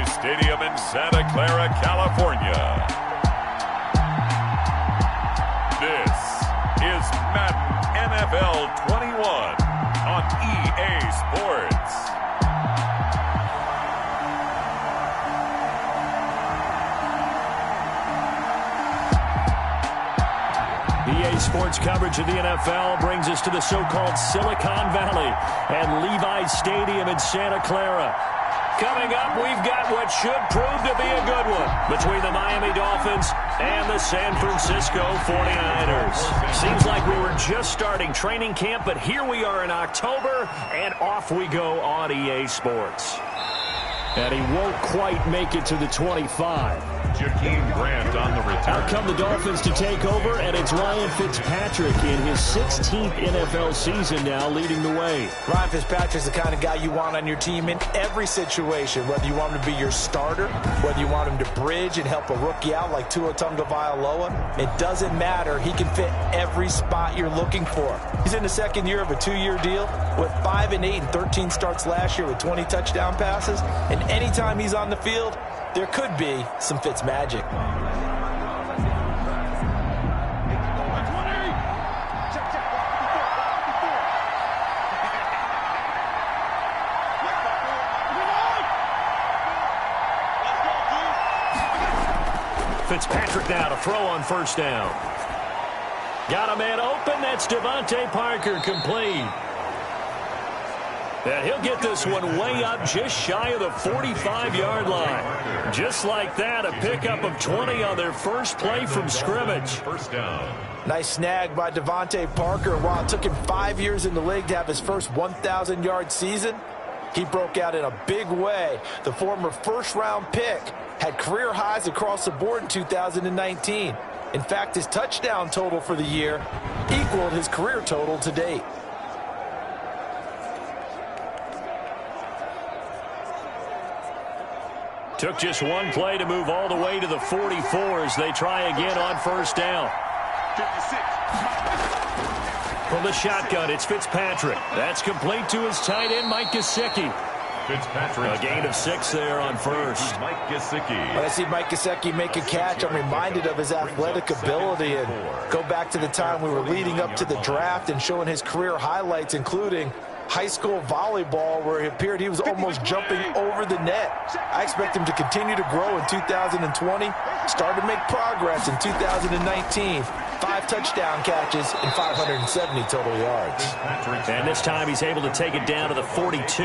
Stadium in Santa Clara, California. This is Madden NFL 21 on EA Sports. EA Sports coverage of the NFL brings us to the so-called Silicon Valley and Levi's Stadium in Santa Clara. Coming up, we've got what should prove to be a good one between the Miami Dolphins and the San Francisco 49ers. Seems like we were just starting training camp, but here we are in October, and off we go on EA Sports. And he won't quite make it to the 25. Jakeem Grant on the return. Out come the Dolphins to take over, and it's Ryan Fitzpatrick in his 16th NFL season now leading the way. Ryan Fitzpatrick's the kind of guy you want on your team in every situation, whether you want him to be your starter, whether you want him to bridge and help a rookie out like Tua Tagovailoa. It doesn't matter. He can fit every spot you're looking for. He's in the second year of a 2-year deal with 5-8 and 13 starts last year with 20 touchdown passes. And anytime he's on the field, there could be some Fitz magic. Fitzpatrick now to throw on first down. Got a man open. That's Devontae Parker, complete. And he'll get this one way up just shy of the 45-yard line. Just like that, a pickup of 20 on their first play from scrimmage. First down. Nice snag by Devontae Parker. While it took him 5 years in the league to have his first 1,000-yard season, he broke out in a big way. The former first-round pick had career highs across the board in 2019. In fact, his touchdown total for the year equaled his career total to date. Took just one play to move all the way to the 44 as they try again on first down. 56. From the shotgun, it's Fitzpatrick. That's complete to his tight end, Mike Gesicki. Fitzpatrick. A gain of 6 there on first. Mike Gesicki. When I see Mike Gesicki make a catch, I'm reminded of his athletic ability. And go back to the time we were leading up to the draft and showing his career highlights, including high school volleyball, where it appeared he was almost jumping over the net. I expect him to continue to grow in 2020. Started to make progress in 2019. 5 touchdown catches and 570 total yards. And this time he's able to take it down to the 42.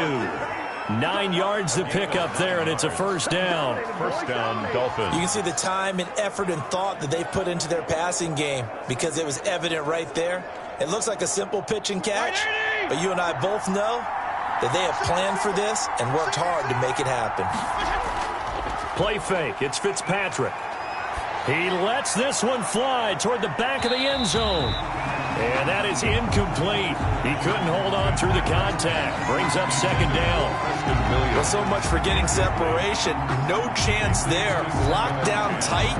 9 yards to pick up there, and it's a first down. First down, Dolphins. You can see the time and effort and thought that they put into their passing game because it was evident right there. It looks like a simple pitch and catch, but you and I both know that they have planned for this and worked hard to make it happen. Play fake. It's Fitzpatrick. He lets this one fly toward the back of the end zone. And that is incomplete. He couldn't hold on through the contact. Brings up second down. Well, so much for getting separation. No chance there. Locked down tight,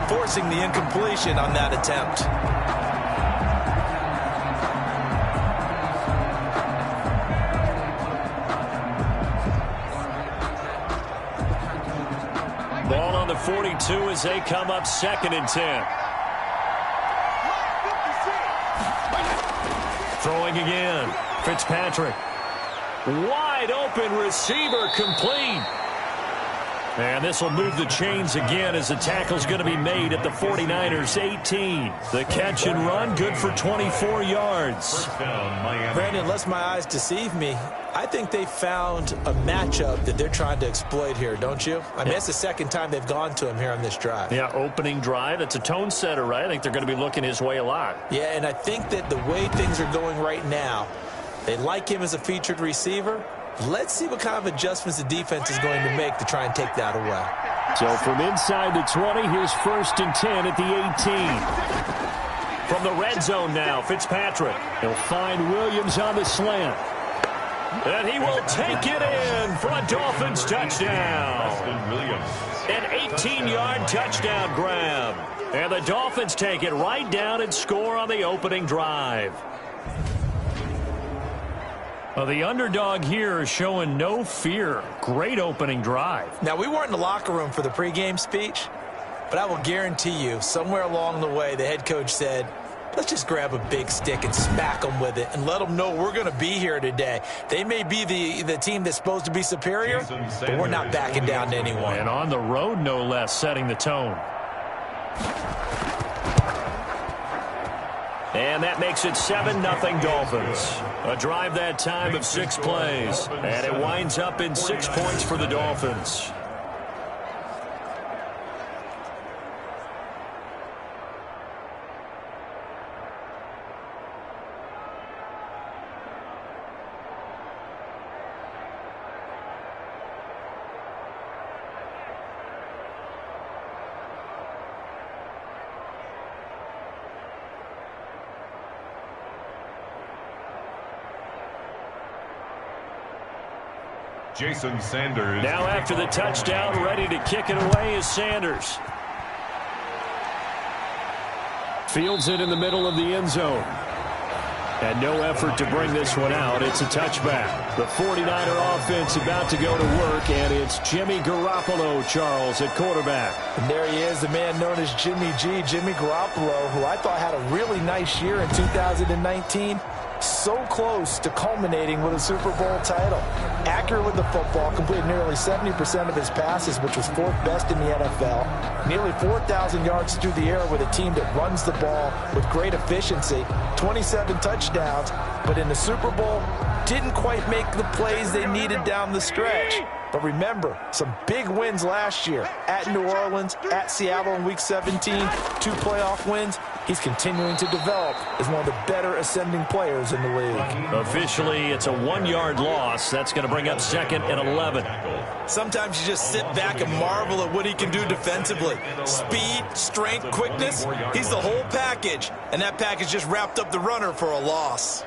forcing the incompletion on that attempt. Ball on the 42 as they come up 2nd and 10. Throwing again. Fitzpatrick. Wide open receiver, complete. And this will move the chains again as the tackle's going to be made at the 49ers 18. The catch and run, good for 24 yards. First down, Miami. Brandon, unless my eyes deceive me, I think they found a matchup that they're trying to exploit here, don't you? I mean, it's the second time they've gone to him here on this drive. Yeah, opening drive. It's a tone setter, right? I think they're going to be looking his way a lot. Yeah, and I think that the way things are going right now, they like him as a featured receiver. Let's see what kind of adjustments the defense is going to make to try and take that away. So from inside the 20, here's 1st and 10 at the 18. From the red zone now, Fitzpatrick. He'll find Williams on the slant. And he will take it in for a Dolphins touchdown. An 18-yard touchdown grab. And the Dolphins take it right down and score on the opening drive. Well, the underdog here is showing no fear. Great opening drive. Now, we weren't in the locker room for the pregame speech, but I will guarantee you somewhere along the way the head coach said, let's just grab a big stick and smack them with it and let them know we're going to be here today. They may be the team that's supposed to be superior, but we're not backing down to anyone. And on the road, no less, setting the tone. And that makes it 7-0 Dolphins. A drive that time of 6 plays. And it winds up in 6 points for the Dolphins. Jason Sanders. Now after the touchdown, ready to kick it away is Sanders. Fields it in the middle of the end zone. And no effort to bring this one out. It's a touchback. The 49er offense about to go to work, and it's Jimmy Garoppolo, Charles, at quarterback. And there he is, the man known as Jimmy G, Jimmy Garoppolo, who I thought had a really nice year in 2019. So close to culminating with a Super Bowl title. Accurate with the football, completed nearly 70% of his passes, which was 4th best in the NFL. Nearly 4,000 yards through the air with a team that runs the ball with great efficiency. 27 touchdowns, but in the Super Bowl, didn't quite make the plays they needed down the stretch. But remember, some big wins last year. At New Orleans, at Seattle in Week 17, 2 playoff wins. He's continuing to develop as one of the better ascending players in the league. Officially, it's a 1-yard loss. That's going to bring up 2nd and 11. Sometimes you just sit back and marvel at what he can do defensively. Speed, strength, quickness, he's the whole package. And that package just wrapped up the runner for a loss.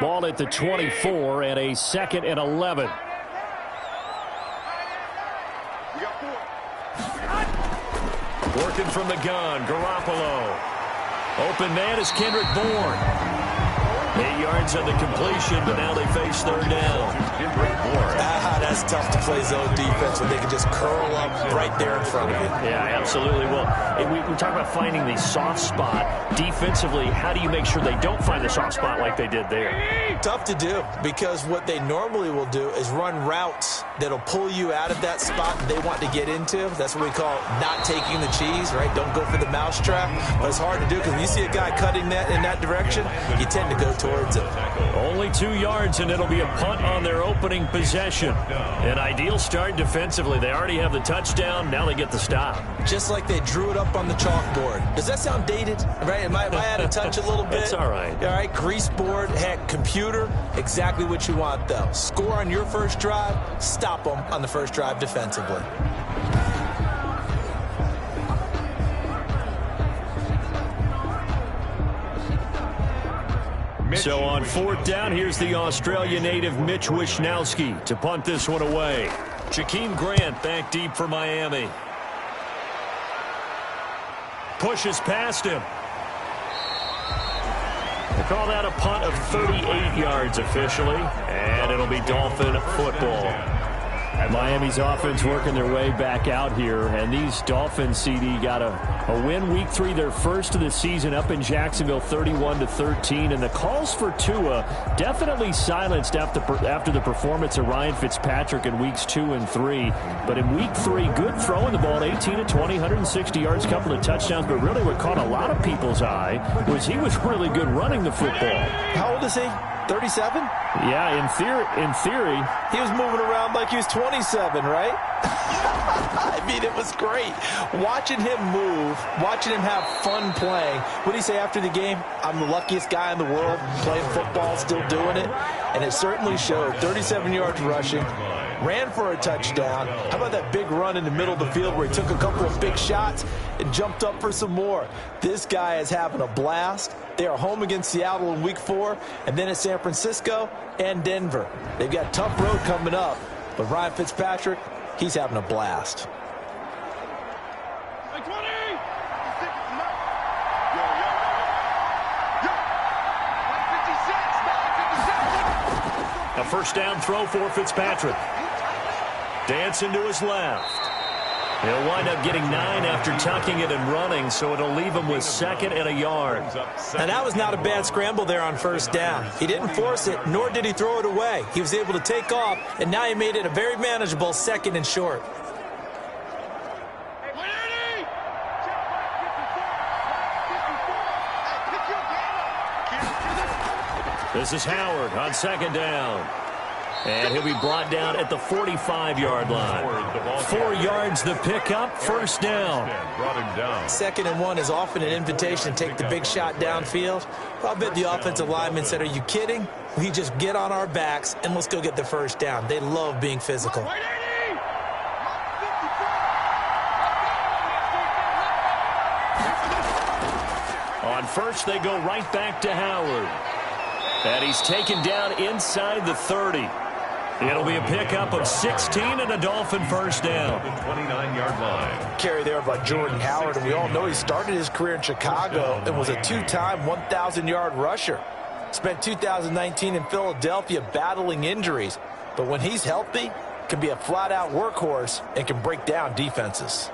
Ball at the 24 and a 2nd and 11. Working from the gun, Garoppolo. Open man is Kendrick Bourne. 8 yards on the completion, but now they face 3rd down. That's tough to play zone defense when they can just curl up right there in front of you. Yeah, absolutely. Well, we talk about finding the soft spot. Defensively, how do you make sure they don't find the soft spot like they did there? Tough to do, because what they normally will do is run routes that'll pull you out of that spot they want to get into. That's what we call not taking the cheese, right? Don't go for the mousetrap. But it's hard to do because when you see a guy cutting that in that direction, you tend to go towards it. Only 2 yards, and it'll be a punt on their opening possession. An ideal start defensively. They already have the touchdown. Now they get the stop. Just like they drew it up on the chalkboard. Does that sound dated? Right? Am I out of touch a little bit? It's all right. All right, grease board, heck, computer, exactly what you want, though. Score on your first drive, stop them on the first drive defensively. So on 4th down, here's the Australia native Mitch Wishnowsky to punt this one away. Jakeem Grant back deep for Miami. Pushes past him. They call that a punt of 38 yards officially, and it'll be Dolphin football. Miami's offense working their way back out here, and these Dolphins, CD, got a win week 3, their first of the season up in Jacksonville, 31-13, and the calls for Tua definitely silenced after the performance of Ryan Fitzpatrick in weeks 2 and 3. But in week 3, good throwing the ball, 18-20, 160 yards, couple of touchdowns, but really what caught a lot of people's eye was he was really good running the football. How old is he? 37? Yeah, in theory. He was moving around like he was 27, right? I mean, it was great. Watching him move, watching him have fun playing. What did he say after the game? I'm the luckiest guy in the world playing football, still doing it. And it certainly showed. 37 yards rushing. Ran for a touchdown. How about that big run in the middle of the field where he took a couple of big shots and jumped up for some more? This guy is having a blast. They are home against Seattle in Week 4, and then at San Francisco and Denver. They've got a tough road coming up, but Ryan Fitzpatrick, he's having a blast. A first down throw for Fitzpatrick. Dancing to his left. He'll wind up getting 9 after tucking it and running, so it'll leave him with 2nd and a yard. Now, that was not a bad scramble there on first down. He didn't force it, nor did he throw it away. He was able to take off, and now he made it a very manageable 2nd and short. This is Howard on 2nd down. And he'll be brought down at the 45-yard line. 4 yards the pickup, first down. 2nd and 1 is often an invitation to take the big shot downfield. I'll bet the offensive lineman said, are you kidding? We just get on our backs and let's go get the first down. They love being physical. On first, they go right back to Howard. And he's taken down inside the 30. It'll be a pickup of 16 and a Dolphin first down. 29-yard line. Carry there by Jordan Howard, and we all know he started his career in Chicago and was a 2-time 1,000-yard rusher. Spent 2019 in Philadelphia battling injuries, but when he's healthy, can be a flat-out workhorse and can break down defenses.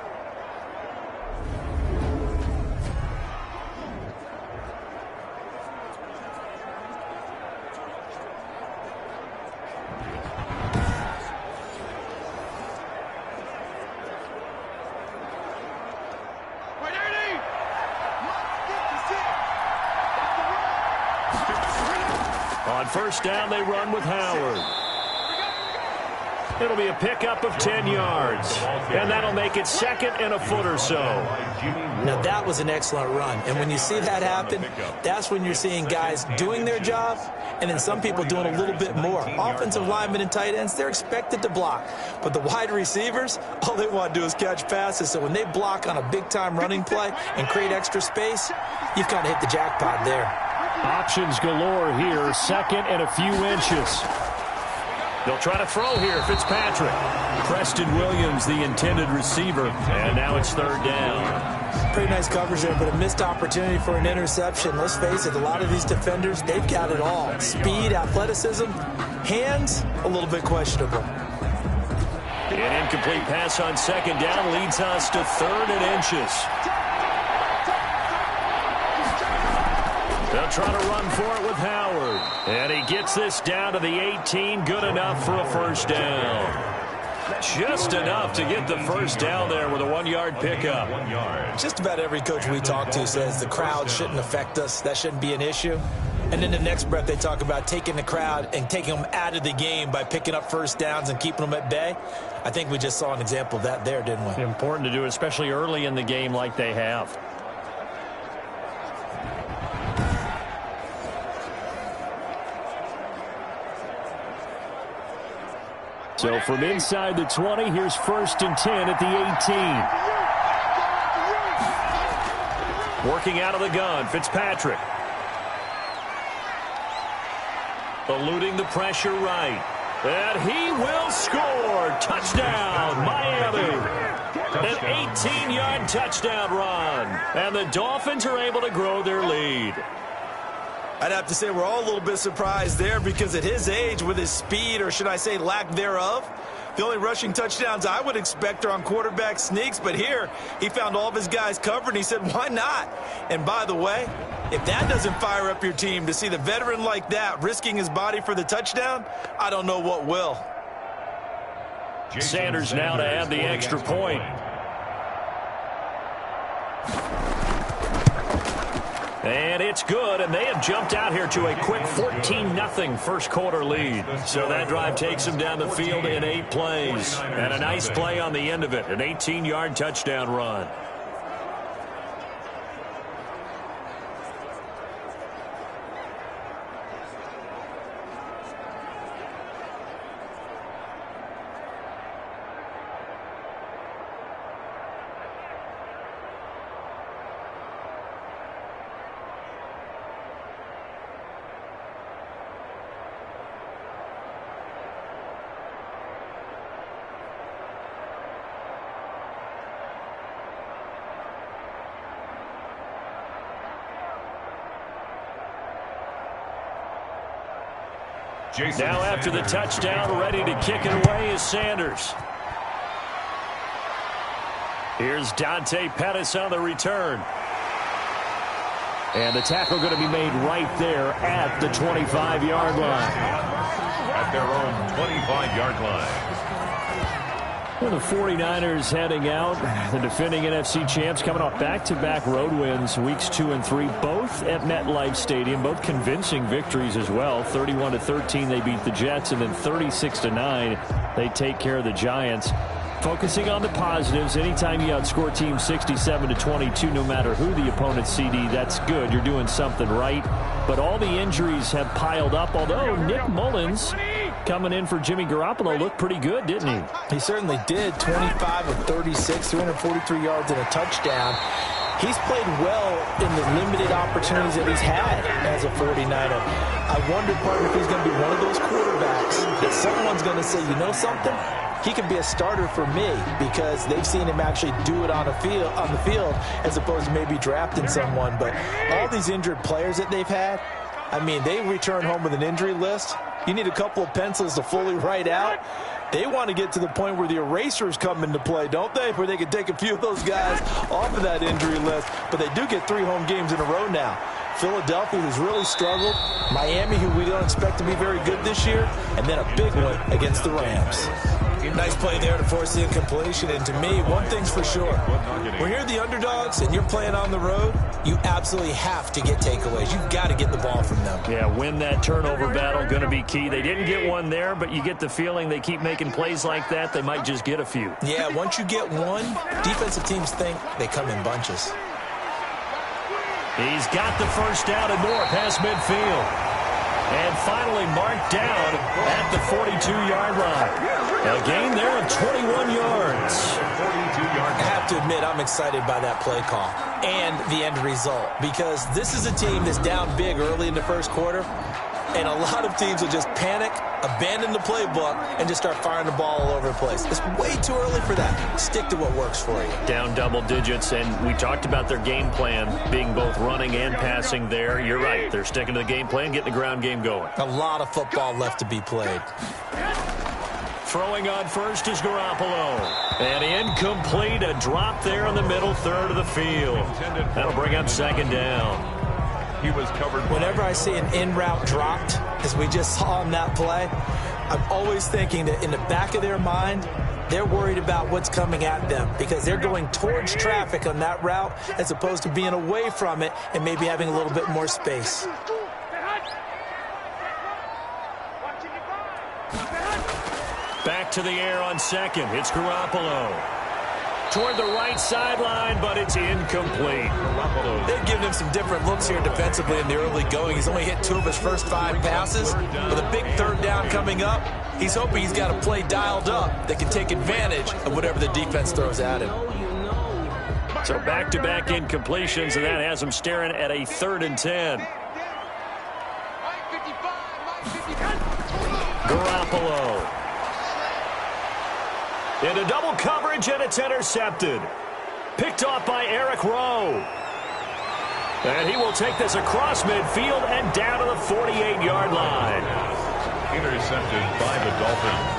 On first down, they run with Howard. It'll be a pickup of 10 yards. And that'll make it 2nd and a foot or so. Now, that was an excellent run. And when you see that happen, that's when you're seeing guys doing their job and then some people doing a little bit more. Offensive linemen and tight ends, they're expected to block. But the wide receivers, all they want to do is catch passes. So when they block on a big-time running play and create extra space, you've kind of hit the jackpot there. Options galore here, 2nd and a few inches. They'll try to throw here, Fitzpatrick. Preston Williams, the intended receiver, and now it's 3rd down. Pretty nice coverage there, but a missed opportunity for an interception. Let's face it, a lot of these defenders, they've got it all. Speed, athleticism, hands, a little bit questionable. An incomplete pass on 2nd down leads us to 3rd and inches. They'll try to run for it with Howard. And he gets this down to the 18. Good enough for a first down. Just enough to get the first down there with a 1-yard pickup. Just about every coach we talk to says the crowd shouldn't affect us. That shouldn't be an issue. And in the next breath, they talk about taking the crowd and taking them out of the game by picking up first downs and keeping them at bay. I think we just saw an example of that there, didn't we? Important to do, especially early in the game like they have. So from inside the 20, here's 1st and 10 at the 18. Working out of the gun, Fitzpatrick. Eluding the pressure right. And he will score. Touchdown, Miami. An 18-yard touchdown run. And the Dolphins are able to grow their lead. I'd have to say we're all a little bit surprised there because at his age, with his speed, or should I say lack thereof, the only rushing touchdowns I would expect are on quarterback sneaks. But here, he found all of his guys covered, and he said, why not? And by the way, if that doesn't fire up your team to see the veteran like that risking his body for the touchdown, I don't know what will. Sanders now to add the extra point. And it's good, and they have jumped out here to a quick 14-0 first quarter lead. So that drive takes them down the field in 8 plays. And a nice play on the end of it, an 18-yard touchdown run. Now after the touchdown, ready to kick it away is Sanders. Here's Dante Pettis on the return. And the tackle going to be made right there at the 25-yard line. At their own 25-yard line. Well, the 49ers heading out. The defending NFC champs coming off back-to-back road wins, weeks 2 and 3, both at MetLife Stadium, both convincing victories as well. 31-13 they beat the Jets, and then 36-9 they take care of the Giants. Focusing on the positives, anytime you outscore teams 67-22, no matter who the opponent's CD, that's good. You're doing something right. But all the injuries have piled up, although Nick Mullins coming in for Jimmy Garoppolo looked pretty good, didn't he? He certainly did. 25 of 36, 343 yards and a touchdown. He's played well in the limited opportunities that he's had as a 49er. I wonder, partner, if he's going to be one of those quarterbacks that someone's going to say, you know something? He can be a starter for me, because they've seen him actually do it on the field as opposed to maybe drafting someone. But all these injured players that they've had, I mean, they return home with an injury list. You need a couple of pencils to fully write out. They want to get to the point where the erasers come into play, don't they? Where they can take a few of those guys off of that injury list. But they do get 3 home games in a row now. Philadelphia, who's really struggled. Miami, who we don't expect to be very good this year. And then a big one against the Rams. Nice play there to force the incompletion. And to me, one thing's for sure. When you're the underdogs and you're playing on the road, you absolutely have to get takeaways. You've got to get the ball from them. Yeah, win that turnover battle, going to be key. They didn't get one there, but you get the feeling they keep making plays like that, they might just get a few. Yeah, once you get one, defensive teams think they come in bunches. He's got the first down and more past midfield. And finally marked down at the 42-yard line. A gain there of 21 yards. I have to admit, I'm excited by that play call and the end result, because this is a team that's down big early in the first quarter, and a lot of teams will just panic, abandon the playbook, and just start firing the ball all over the place. It's way too early for that. Stick to what works for you. Down double digits, and we talked about their game plan being both running and passing there. You're right. They're sticking to the game plan, getting the ground game going. A lot of football left to be played. Throwing on first is Garoppolo. And incomplete, a drop there in the middle third of the field. That'll bring up second down. He was covered. Whenever I see an in-route dropped, as we just saw on that play, I'm always thinking that in the back of their mind, they're worried about what's coming at them, because they're going towards traffic on that route as opposed to being away from it and maybe having a little bit more space. Back to the air on second. It's Garoppolo. Toward the right sideline, but it's incomplete. They've given him some different looks here defensively in the early going. He's only hit 2 of his first 5 passes. With a big third down coming up, he's hoping he's got a play dialed up that can take advantage of whatever the defense throws at him. So back-to-back incompletions, and that has him staring at a 3rd and 10. Garoppolo. Into double coverage, and it's intercepted. Picked off by Eric Rowe. And he will take this across midfield and down to the 48-yard line. Intercepted by the Dolphins.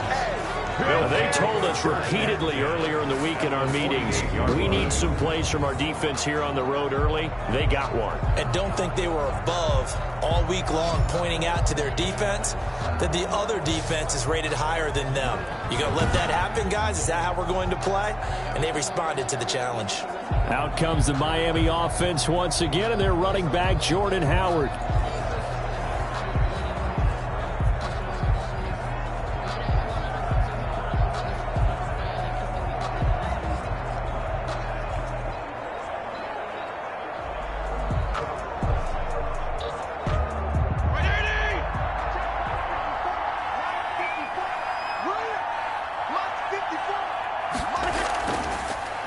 They told us repeatedly earlier in the week in our meetings, we need some plays from our defense here on the road early. They got one. And don't think they were above all week long, pointing out to their defense that the other defense is rated higher than them. You going to let that happen, guys? Is that how we're going to play? And they responded to the challenge. Out comes the Miami offense once again, and their running back, Jordan Howard.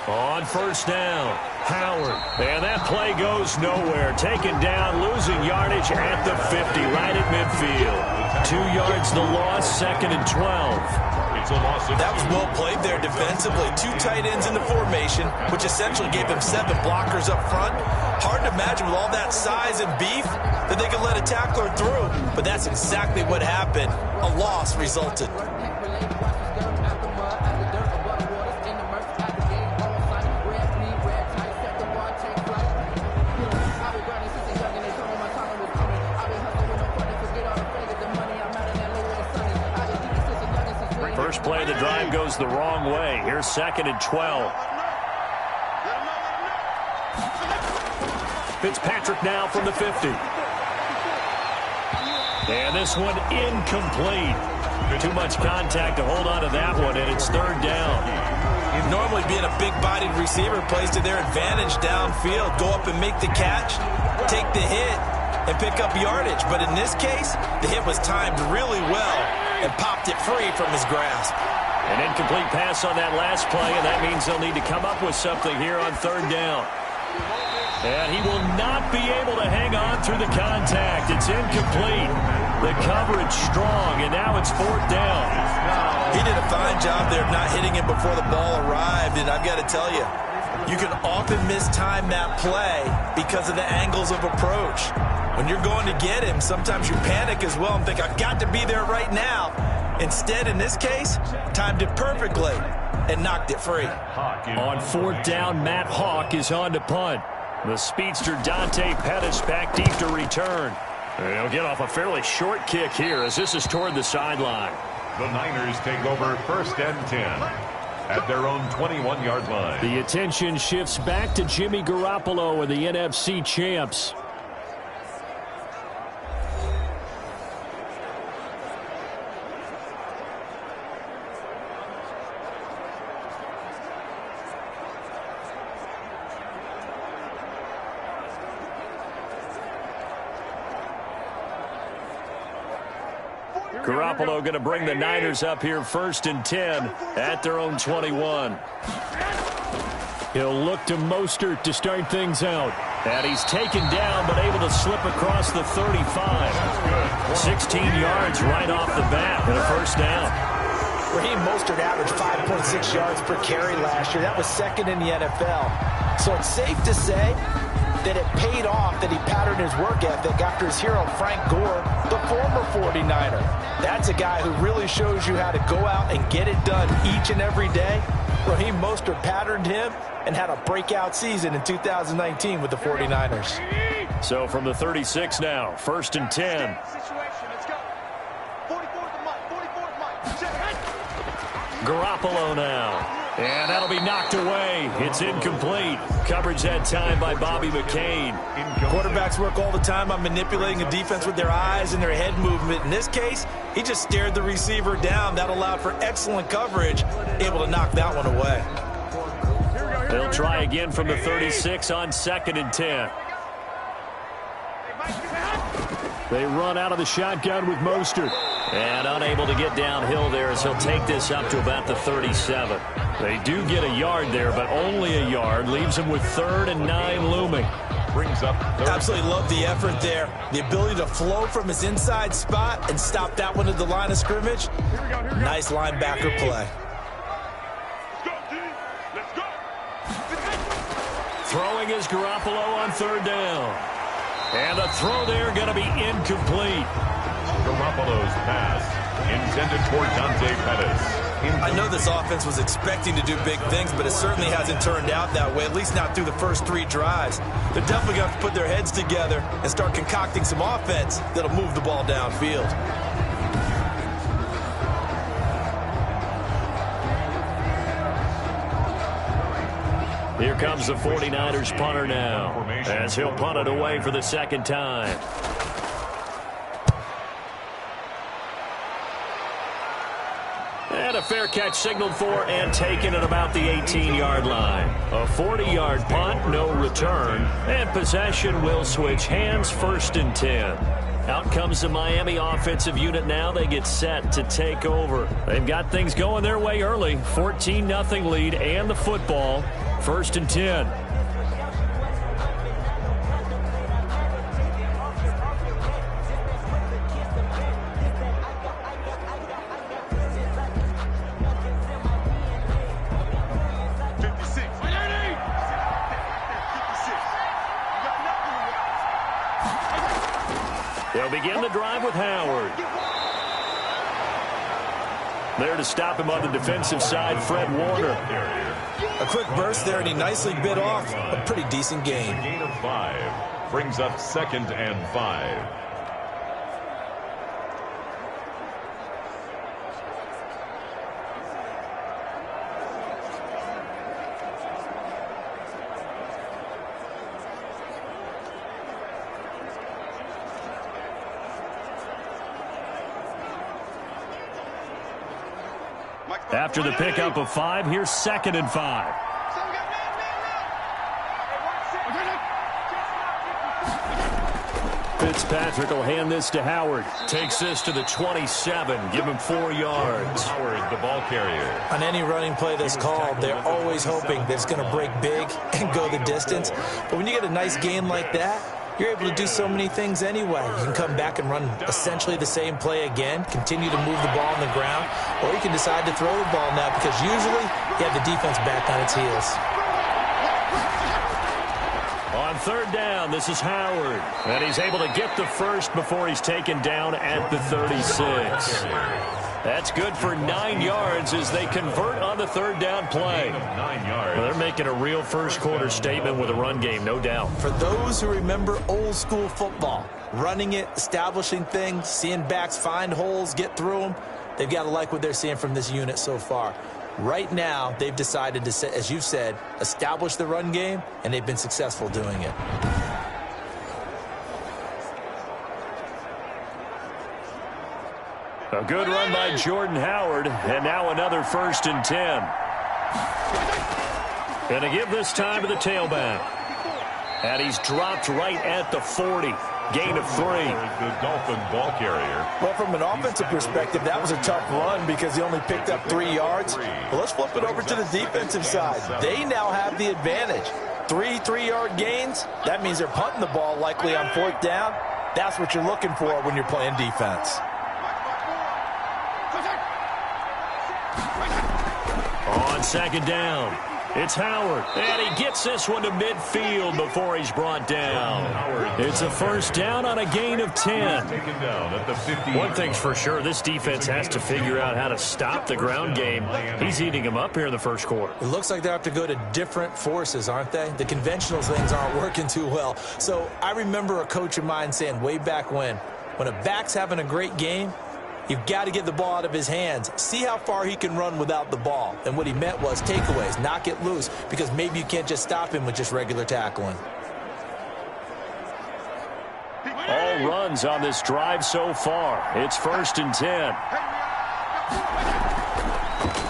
On first down, Howard. And that play goes nowhere. Taken down, losing yardage at the 50, right at midfield. 2 yards the loss, 2nd and 12. That was well played there defensively. 2 tight ends in the formation, which essentially gave them 7 blockers up front. Hard to imagine with all that size and beef that they could let a tackler through. But that's exactly what happened. A loss resulted. First play of the drive goes the wrong way. Here's 2nd and 12. Fitzpatrick now from the 50. And this one incomplete. Too much contact to hold on to that one, and it's 3rd down. Normally being a big-bodied receiver plays to their advantage downfield. Go up and make the catch, take the hit, and pick up yardage. But in this case, the hit was timed really well and popped it free from his grasp. An incomplete pass on that last play, and that means they'll need to come up with something here on 3rd down. And he will not be able to hang on through the contact. It's incomplete. The coverage strong, and now it's 4th down. He did a fine job there of not hitting it before the ball arrived, and I've got to tell you, you can often mistime that play because of the angles of approach. When you're going to get him, sometimes you panic as well and think, I've got to be there right now. Instead, in this case, timed it perfectly and knocked it free. On 4th down, Matt Hawk is on to punt. The speedster Dante Pettis back deep to return. He'll get off a fairly short kick here as this is toward the sideline. The Niners take over 1st and 10 at their own 21-yard line. The attention shifts back to Jimmy Garoppolo and the NFC champs. Garoppolo going to bring the Niners up here 1st and 10 at their own 21. He'll look to Mostert to start things out. And he's taken down but able to slip across the 35. 16 yards right off the bat and a 1st down. Raheem Mostert averaged 5.6 yards per carry last year. That was 2nd in the NFL. So it's safe to say that it paid off that he patterned his work ethic after his hero Frank Gore, the former 49er. That's a guy who really shows you how to go out and get it done each and every day. Raheem Mostert patterned him and had a breakout season in 2019 with the 49ers. So from the 36 now, 1st and 10. Garoppolo now. And that'll be knocked away. It's incomplete. Coverage that time by Bobby McCain. Quarterbacks work all the time on manipulating a defense with their eyes and their head movement. In this case, he just stared the receiver down. That allowed for excellent coverage, able to knock that one away. They'll try again from the 36 on 2nd and 10. They run out of the shotgun with Mostert. And unable to get downhill there as he'll take this up to about the 37. They do get a yard there, but only a yard. Leaves them with 3rd and 9 looming. Brings up third. Absolutely love the effort there. The ability to flow from his inside spot and stop that one at the line of scrimmage. Nice linebacker play. Throwing is Garoppolo on 3rd down. And the throw there going to be incomplete. Garoppolo's pass intended for Dante Pettis. I know this offense was expecting to do big things, but it certainly hasn't turned out that way, at least not through the first 3 drives. They're definitely going to have to put their heads together and start concocting some offense that'll move the ball downfield. Here comes the 49ers punter now, as he'll punt it away for the second time. And a fair catch signaled for and taken at about the 18-yard line. A 40-yard punt, no return, and possession will switch hands, 1st and 10. Out comes the Miami offensive unit now. They get set to take over. They've got things going their way early. 14-0 lead and the football. 1st and 10. They'll begin the drive with Howard. There to stop him on the defensive side, Fred Warner. A quick burst there, and he nicely bit off a pretty decent gain. Gain of 5 brings up 2nd and 5. After the pickup of 5, here's 2nd and 5. Fitzpatrick will hand this to Howard. Takes this to the 27. Give him 4 yards. Howard, the ball carrier. On any running play that's called, they're always hoping that it's going to break big and go the distance. But when you get a nice gain like that, you're able to do so many things anyway. You can come back and run essentially the same play again, continue to move the ball on the ground, or you can decide to throw the ball now because usually you have the defense back on its heels. On 3rd down, this is Howard. And he's able to get the first before he's taken down at the 36. That's good for 9 yards as they convert on the 3rd down play. 9 yards. Well, they're making a real first-quarter statement with a run game, no doubt. For those who remember old-school football, running it, establishing things, seeing backs find holes, get through them, they've got to like what they're seeing from this unit so far. Right now, they've decided to, as you've said, establish the run game, and they've been successful doing it. A good run by Jordan Howard, and now another 1st and 10. And to give this time to the tailback. And he's dropped right at the 40. Gain of 3. The Dolphin ball carrier. Well, from an offensive perspective, that was a tough run because he only picked up 3 yards. Well, let's flip it over to the defensive side. They now have the advantage. 3 3-yard gains. That means they're punting the ball likely on 4th down. That's what you're looking for when you're playing defense. On 2nd down, it's Howard. And he gets this one to midfield before he's brought down. It's a 1st down on a gain of 10. Taken down at the 50. One thing's for sure, this defense has to figure out how to stop the ground game. He's eating him up here in the 1st quarter. It looks like they have to go to different forces, aren't they? The conventional things aren't working too well. So I remember a coach of mine saying way back when a back's having a great game, you've got to get the ball out of his hands. See how far he can run without the ball. And what he meant was takeaways, knock it loose, because maybe you can't just stop him with just regular tackling. All runs on this drive so far. It's 1st and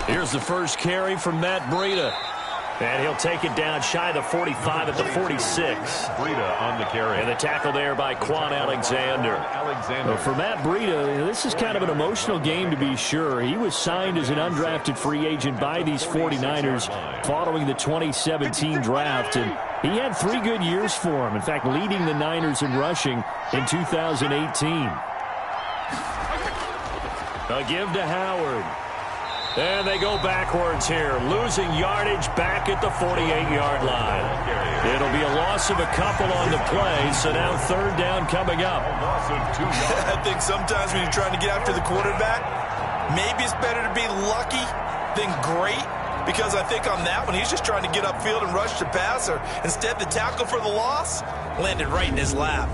10. Here's the first carry from Matt Breida. And he'll take it down shy of the 45 at the 46. Breida on the carry. And the tackle there by Quan Alexander. For Matt Breida, this is kind of an emotional game to be sure. He was signed as an undrafted free agent by these 49ers following the 2017 draft. And he had 3 good years for him. In fact, leading the Niners in rushing in 2018. A give to Howard. And they go backwards here, losing yardage back at the 48-yard line. It'll be a loss of a couple on the play, so now 3rd down coming up. I think sometimes when you're trying to get after the quarterback, Maybe it's better to be lucky than great, because I think on that one, he's just trying to get upfield and rush the passer. Instead, the tackle for the loss landed right in his lap.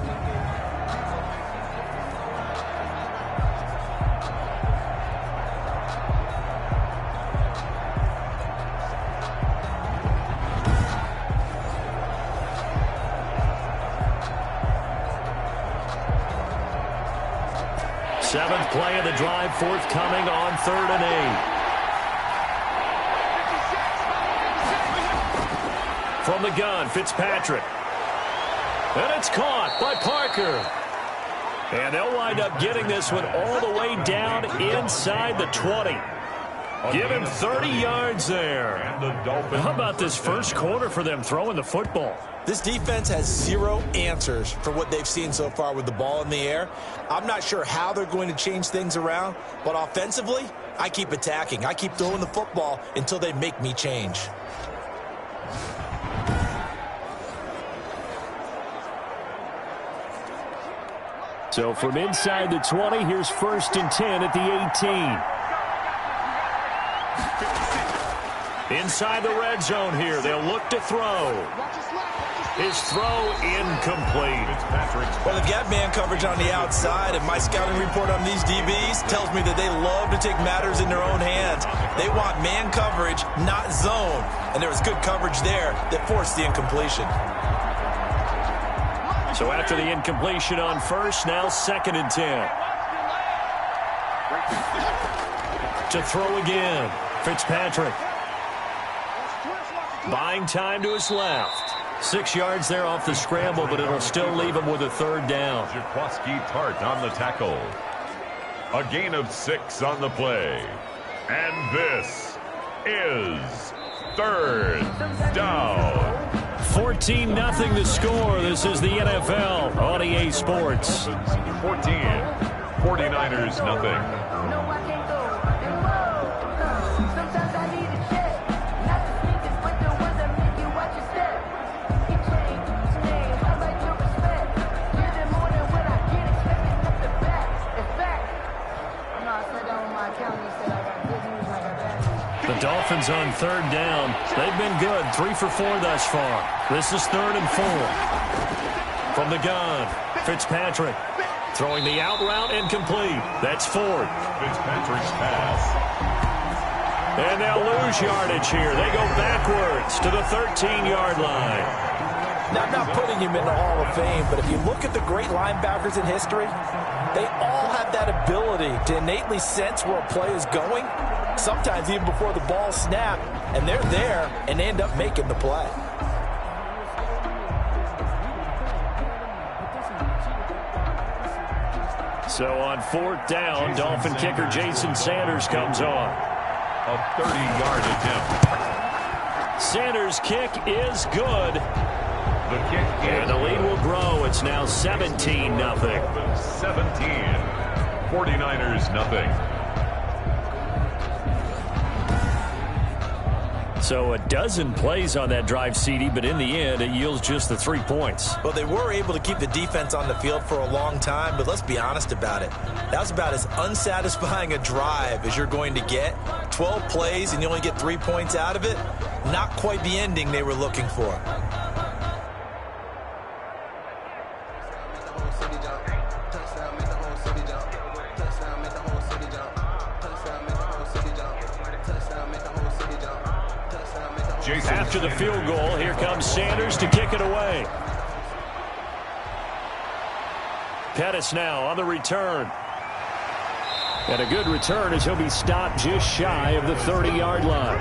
Seventh play of the drive forthcoming on 3rd and 8. From the gun, Fitzpatrick. And it's caught by Parker. And they'll wind up getting this one all the way down inside the 20. Give him 30 yards there. How about this first quarter for them throwing the football? This defense has zero answers for what they've seen so far with the ball in the air. I'm not sure how they're going to change things around, but offensively, I keep attacking. I keep throwing the football until they make me change. So from inside the 20, here's 1st and 10 at the 18. Inside the red zone here, they'll look to throw. His throw incomplete. Well, they've got man coverage on the outside, and my scouting report on these DBs tells me that they love to take matters in their own hands. They want man coverage, not zone. And there was good coverage there that forced the incompletion. So after the incompletion on 1st, now 2nd and 10. To throw again, Fitzpatrick. Buying time to his left. 6 yards there off the scramble, but it'll still leave him with a 3rd down. Jaquaski Tart on the tackle. A gain of 6 on the play. And this is 3rd down. 14-0 the score. This is the NFL on EA Sports. 14. 49ers nothing. The Dolphins on 3rd down. They've been good, 3 for 4 thus far. This is 3rd and 4. From the gun, Fitzpatrick throwing the out route incomplete. That's Ford. Fitzpatrick's pass. And they'll lose yardage here. They go backwards to the 13-yard line. Now, I'm not putting him in the Hall of Fame, but if you look at the great linebackers in history, they all have that ability to innately sense where a play is going, sometimes even before the ball snapped, and they're there and they end up making the play. So on 4th down, Dolphin kicker Jason Sanders comes on. A 30-yard attempt. Sanders' kick is good. The kick And the lead will grow. It's now 17-0. 17. 49ers nothing. So a dozen plays on that drive, CD, but in the end, it yields just the 3 points. Well, they were able to keep the defense on the field for a long time, but let's be honest about it. That was about as unsatisfying a drive as you're going to get. 12 plays and you only get 3 points out of it. Not quite the ending they were looking for. After the field goal, here comes Sanders to kick it away. Pettis now on the return. And a good return as he'll be stopped just shy of the 30-yard line.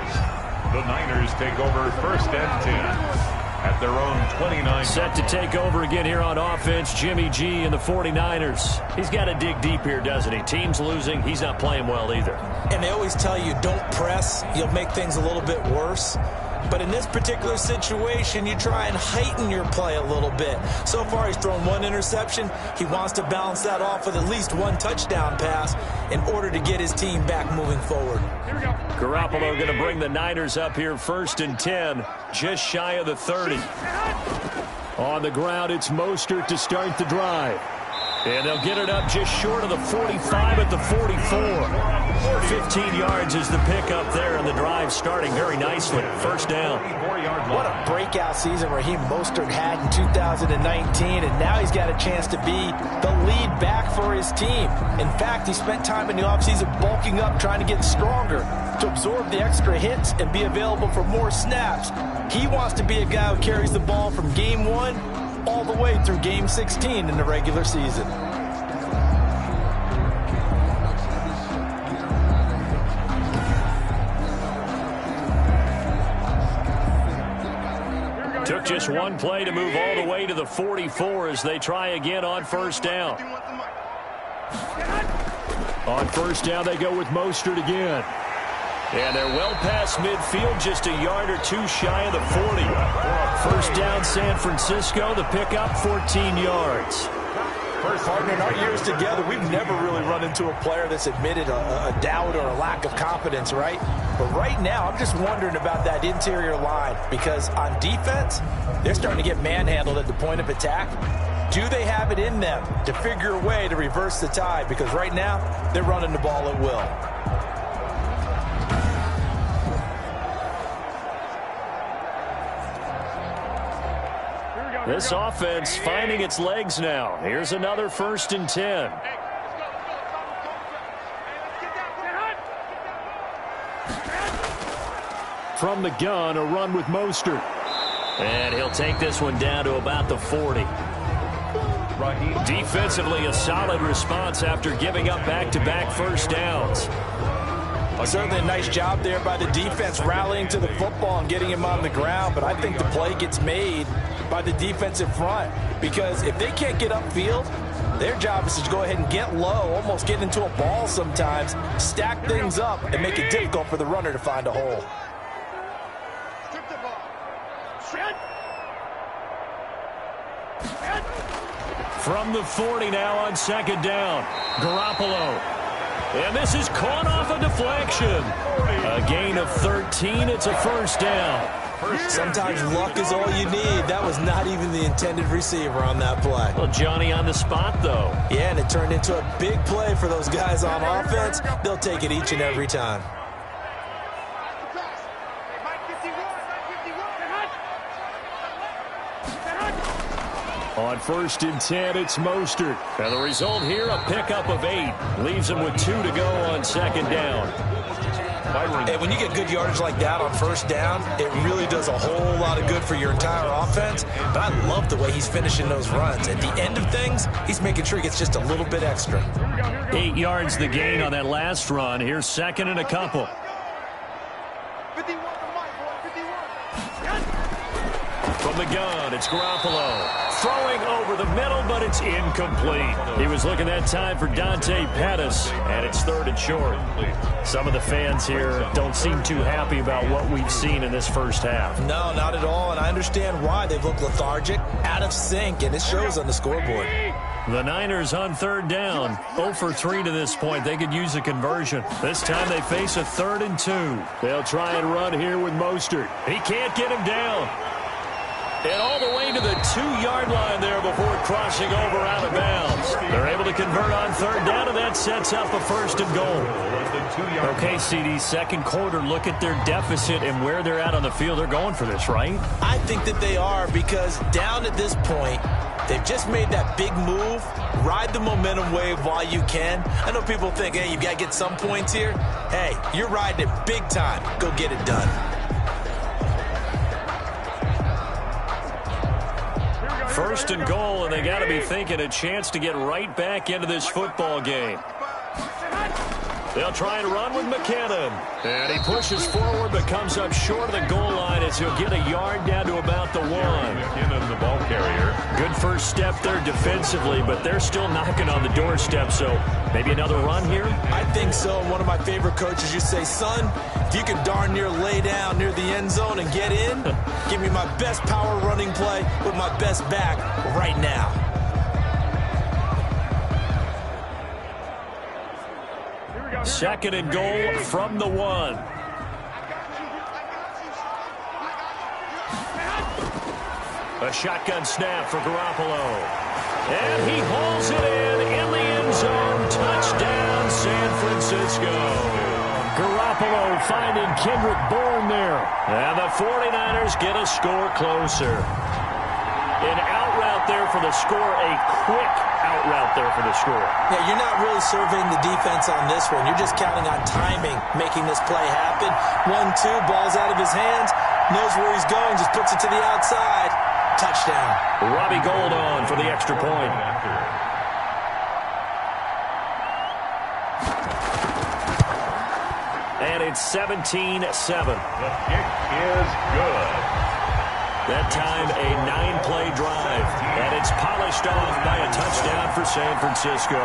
The Niners take over 1st and 10 at their own 29. Set to take over again here on offense, Jimmy G and the 49ers. He's got to dig deep here, doesn't he? Team's losing. He's not playing well either. And they always tell you, don't press. You'll make things a little bit worse. But in this particular situation, you try and heighten your play a little bit. So far, he's thrown 1 interception. He wants to balance that off with at least 1 touchdown pass in order to get his team back moving forward. Garoppolo going to bring the Niners up here 1st and 10, just shy of the 30. On the ground, it's Mostert to start the drive. And they'll get it up just short of the 45 at the 44. 15 yards is the pickup there, and the drive starting very nicely. First down. What a breakout season Raheem Mostert had in 2019, and now he's got a chance to be the lead back for his team. In fact, he spent time in the offseason bulking up, trying to get stronger, to absorb the extra hits and be available for more snaps. He wants to be a guy who carries the ball from game 1 all the way through game 16 in the regular season. Took just one play to move all the way to the 44 as they try again on first down. On first down, they go with Mostert again. And they're well past midfield, just a yard or two shy of the 40. First down, San Francisco. The pickup, 14 yards. Partner, in our years together, we've never really run into a player that's admitted a doubt or a lack of confidence, right? But right now, I'm just wondering about that interior line, because on defense, they're starting to get manhandled at the point of attack. Do they have it in them to figure a way to reverse the tide? Because right now, they're running the ball at will. This offense finding its legs now. Here's another 1st and 10. From the gun, a run with Mostert. And he'll take this one down to about the 40. Defensively, a solid response after giving up back-to-back first downs. Certainly a nice job there by the defense rallying to the football and getting him on the ground, but I think the play gets made by the defensive front, because if they can't get upfield, their job is to go ahead and get low, almost get into a ball sometimes, stack things up, and make it difficult for the runner to find a hole. From the 40 now on second down, Garoppolo. And this is caught off a deflection. A gain of 13. It's a first down. Sometimes luck is all you need. That was not even the intended receiver on that play. Well, Johnny on the spot, though. Yeah, and it turned into a big play for those guys on offense. They'll take it each and every time. On 1st and 10, it's Mostert. And the result here, a pickup of 8. Leaves him with 2 to go on second down. And when you get good yardage like that on first down, it really does a whole lot of good for your entire offense. But I love the way he's finishing those runs. At the end of things, he's making sure he gets just a little bit extra. 8 yards the gain on that last run. Here's second and a couple. From the gun, it's Garoppolo. Throwing over the middle, but it's incomplete. He was looking that time for Dante Pettis, and it's 3rd and short. Some of the fans here don't seem too happy about what we've seen in this first half. No, not at all, and I understand why. They've looked lethargic, out of sync, and it shows on the scoreboard. The Niners on 3rd down, 0 for 3 to this point. They could use a conversion. This time they face a 3rd and 2. They'll try and run here with Mostert. He can't get him down. And all the way to the 2-yard line there before crossing over out of bounds. They're able to convert on 3rd down, and that sets up a 1st and goal. Okay, CD, second quarter, look at their deficit and where they're at on the field. They're going for this, right? I think that they are, because down at this point, they've just made that big move. Ride the momentum wave while you can. I know people think, hey, you got to get some points here. Hey, you're riding it big time. Go get it done. First and goal, and they got to be thinking a chance to get right back into this football game. They'll try and run with McKinnon. And he pushes forward but comes up short of the goal line as he'll get a yard down to about the 1. McKinnon, the ball carrier. Good first step there defensively, but they're still knocking on the doorstep, so maybe another run here? I think so. And one of my favorite coaches used to say, son, if you can darn near lay down near the end zone and get in, give me my best power running play with my best back right now. Second and goal from the 1. A shotgun snap for Garoppolo. And he hauls it in the end zone. Touchdown, San Francisco. Garoppolo finding Kendrick Bourne there. And the 49ers get a score closer. An out route there for the score, a quick out route there for the score. Yeah, you're not really surveying the defense on this one. You're just counting on timing, making this play happen. 1-2, ball's out of his hands, knows where he's going, just puts it to the outside. Touchdown. Robbie Gould on for the extra point. And it's 17-7. The kick is good. That time a 9-play drive, and it's polished off by a touchdown for San Francisco.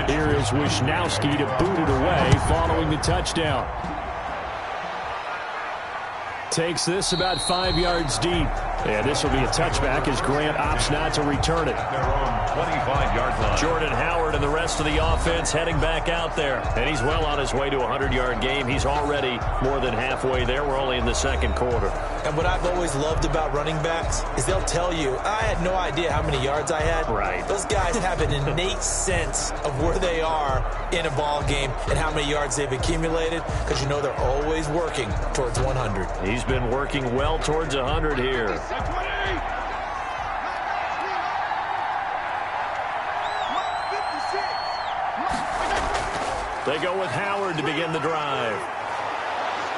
Here is Wisnowski to boot it away following the touchdown. Takes this about 5 yards deep. And this will be a touchback as Grant opts not to return it. Their own 25-yard line. Jordan Howard and the rest of the offense heading back out there. And he's well on his way to a 100-yard game. He's already more than halfway there. We're only in the second quarter. And what I've always loved about running backs is they'll tell you, I had no idea how many yards I had. Right. Those guys have an innate sense of where they are in a ball game and how many yards they've accumulated because you know they're always working towards 100. He's been working well towards 100 here. They go with Howard to begin the drive.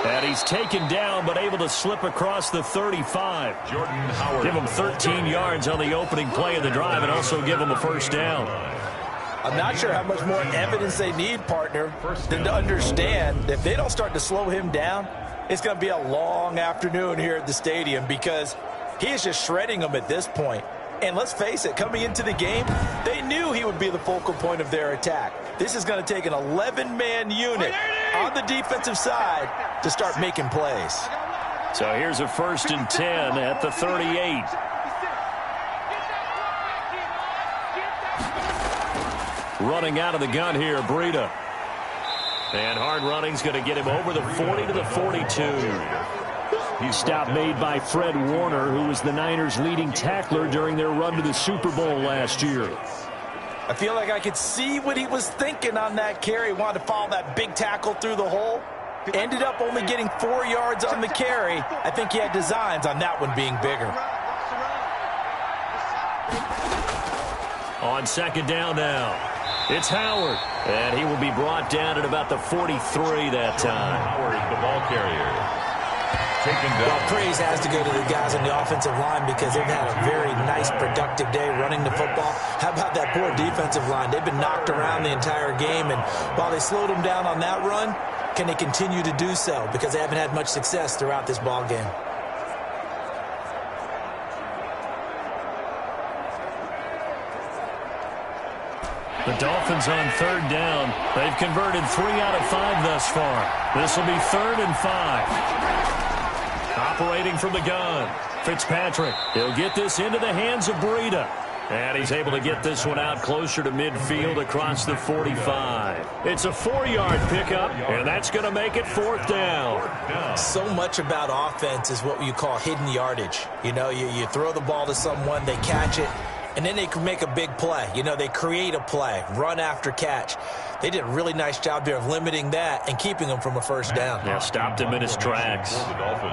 And he's taken down but able to slip across the 35. Jordan Howard. Give him 13 yards on the opening play of the drive and also give him a first down. I'm not sure how much more evidence they need, partner, than to understand that if they don't start to slow him down, it's going to be a long afternoon here at the stadium because he is just shredding them at this point. And let's face it, coming into the game, they knew he would be the focal point of their attack. This is going to take an 11-man unit on the defensive side to start making plays. So here's a 1st and 10 at the 38. Running out of the gun here, Breida. And hard running's going to get him over the 40 to the 42. Stop made by Fred Warner, who was the Niners' leading tackler during their run to the Super Bowl last year. I feel like I could see what he was thinking on that carry. Wanted to follow that big tackle through the hole. Ended up only getting 4 yards on the carry. I think he had designs on that one being bigger. On second down now, it's Howard. And he will be brought down at about the 43 that time. Howard, the ball carrier. Well, praise has to go to the guys on the offensive line because they've had a very nice, productive day running the football. How about that poor defensive line? They've been knocked around the entire game, and while they slowed them down on that run, can they continue to do so? Because they haven't had much success throughout this ball game. The Dolphins on third down. They've converted 3 out of 5 thus far. This will be 3rd and 5. Operating from the gun, Fitzpatrick. He'll get this into the hands of Breida. And he's able to get this one out closer to midfield across the 45. It's a 4-yard pickup, and that's going to make it 4th down. So much about offense is what you call hidden yardage. You know, you throw the ball to someone, they catch it, and then they can make a big play. You know, they create a play, run after catch. They did a really nice job there of limiting that and keeping him from a first down. Yeah, stopped him in his tracks.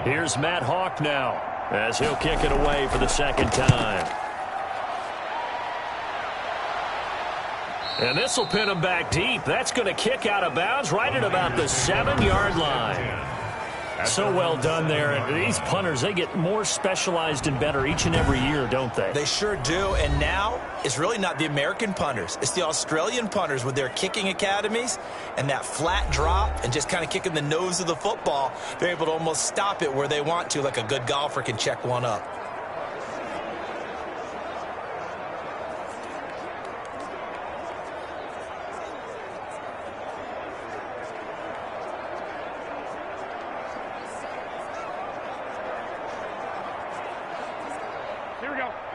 Here's Matt Hawk now as he'll kick it away for the second time. And this will pin him back deep. That's going to kick out of bounds right at about the 7-yard line. So well done there. And these punters, they get more specialized and better each and every year, don't they? They sure do. And now it's really not the American punters. It's the Australian punters with their kicking academies and that flat drop and just kind of kicking the nose of the football. They're able to almost stop it where they want to, like a good golfer can check one up.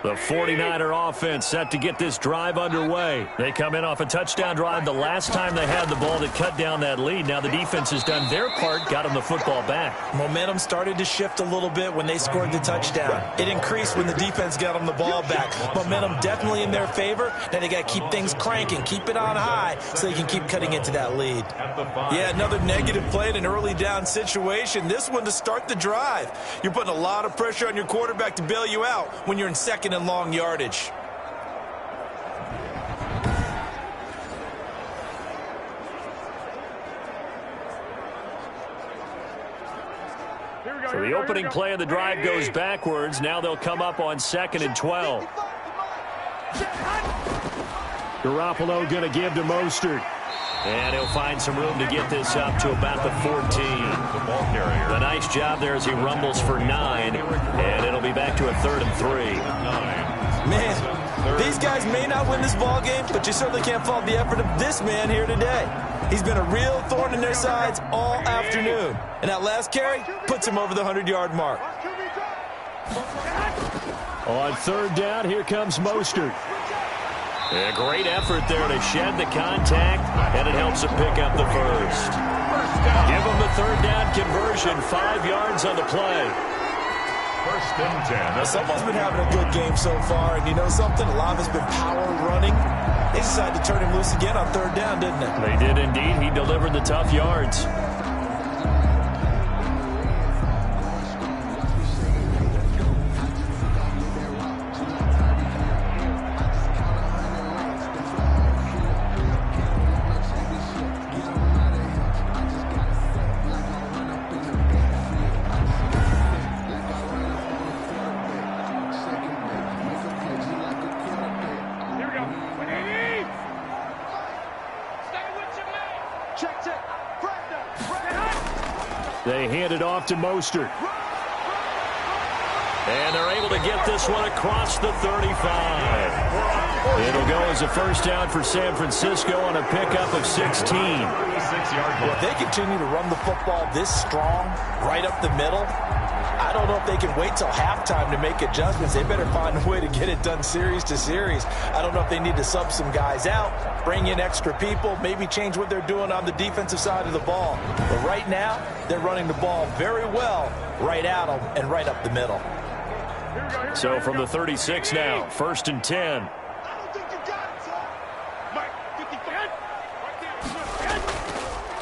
The 49er offense set to get this drive underway. They come in off a touchdown drive the last time they had the ball that cut down that lead. Now the defense has done their part, got them the football back. Momentum started to shift a little bit when they scored the touchdown. It increased when the defense got them the ball back. Momentum definitely in their favor. Now they got to keep things cranking, keep it on high so they can keep cutting into that lead. Yeah, another negative play in an early down situation. This one to start the drive. You're putting a lot of pressure on your quarterback to bail you out when you're in second and long yardage. So the opening play of the drive goes backwards. Now they'll come up on 2nd and 12. Garoppolo going to give to Mostert. And he'll find some room to get this up to about the 14. The ball carrier. A nice job there as he rumbles for 9. And it'll be back to a 3rd and 3. Man, these guys may not win this ball game, but you certainly can't fault the effort of this man here today. He's been a real thorn in their sides all afternoon. And that last carry puts him over the 100-yard mark. On 3rd down, here comes Mostert. A great effort there to shed the contact, and it helps him pick up the first. Give him the 3rd down conversion, 5 yards on the play. 1st and 10. Someone's been having a good game so far, and you know something? A lot of it's been power running. They decided to turn him loose again on 3rd down, didn't they? They did indeed. He delivered the tough yards. They hand it off to Mostert. And they're able to get this one across the 35. It'll go as a 1st down for San Francisco on a pickup of 16. Well, if they continue to run the football this strong, right up the middle, I don't know if they can wait till halftime to make adjustments. They better find a way to get it done series to series. I don't know if they need to sub some guys out, bring in extra people, maybe change what they're doing on the defensive side of the ball. But right now, they're running the ball very well right at them and right up the middle. So from the 36 now, 1st and 10.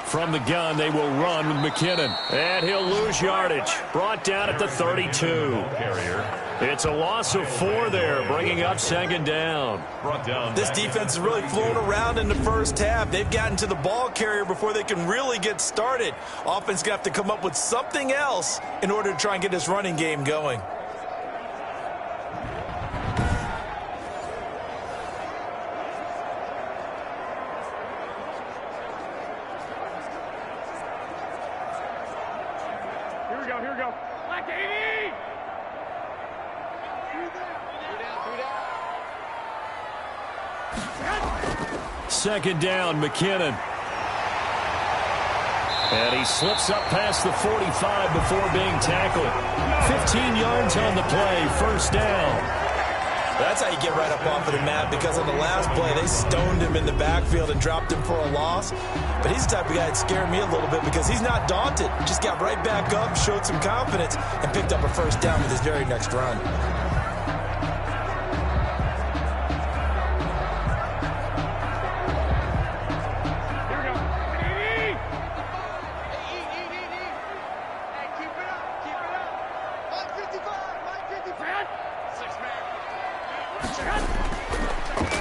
From the gun, they will run with McKinnon. And he'll lose yardage. Brought down at the 32. It's a loss of 4 there, bringing up 2nd down. This defense is really flown around in the first half. They've gotten to the ball carrier before they can really get started. Offense going to have to come up with something else in order to try and get this running game going. Here we go. Black 80! 2nd down, McKinnon. And he slips up past the 45 before being tackled. 15 yards on the play, 1st down. That's how you get right up off of the mat, because on the last play, they stoned him in the backfield and dropped him for a loss. But he's the type of guy that scared me a little bit because he's not daunted. Just got right back up, showed some confidence, and picked up a 1st down with his very next run.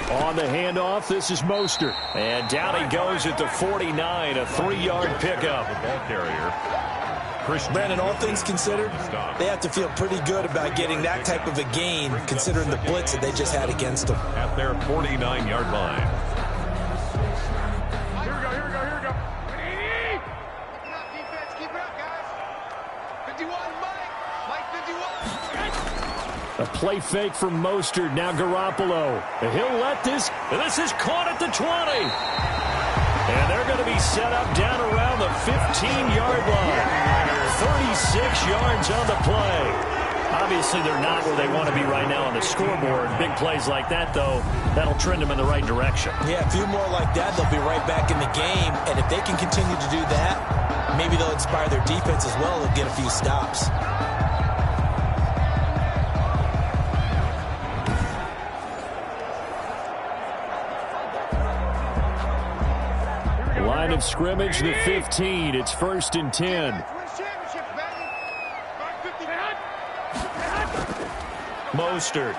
On the handoff, this is Mostert. And down he goes at the 49, a 3-yard pickup. The ball carrier. Brandon, all things considered, they have to feel pretty good about getting that type of a gain, considering the blitz that they just had against them. At their 49-yard line. Here we go. 80! Keep it up, defense. Keep it up, guys. 51, Mike 51. A play fake from Mostert. Now Garoppolo. And he'll let this. And this is caught at the 20. And they're going to be set up down around the 15-yard line. 36 yards on the play. Obviously, they're not where they want to be right now on the scoreboard. Big plays like that, though, that'll trend them in the right direction. Yeah, a few more like that, they'll be right back in the game. And if they can continue to do that, maybe they'll inspire their defense as well and get a few stops. Line of scrimmage, the 15. It's 1st and 10. Mostert.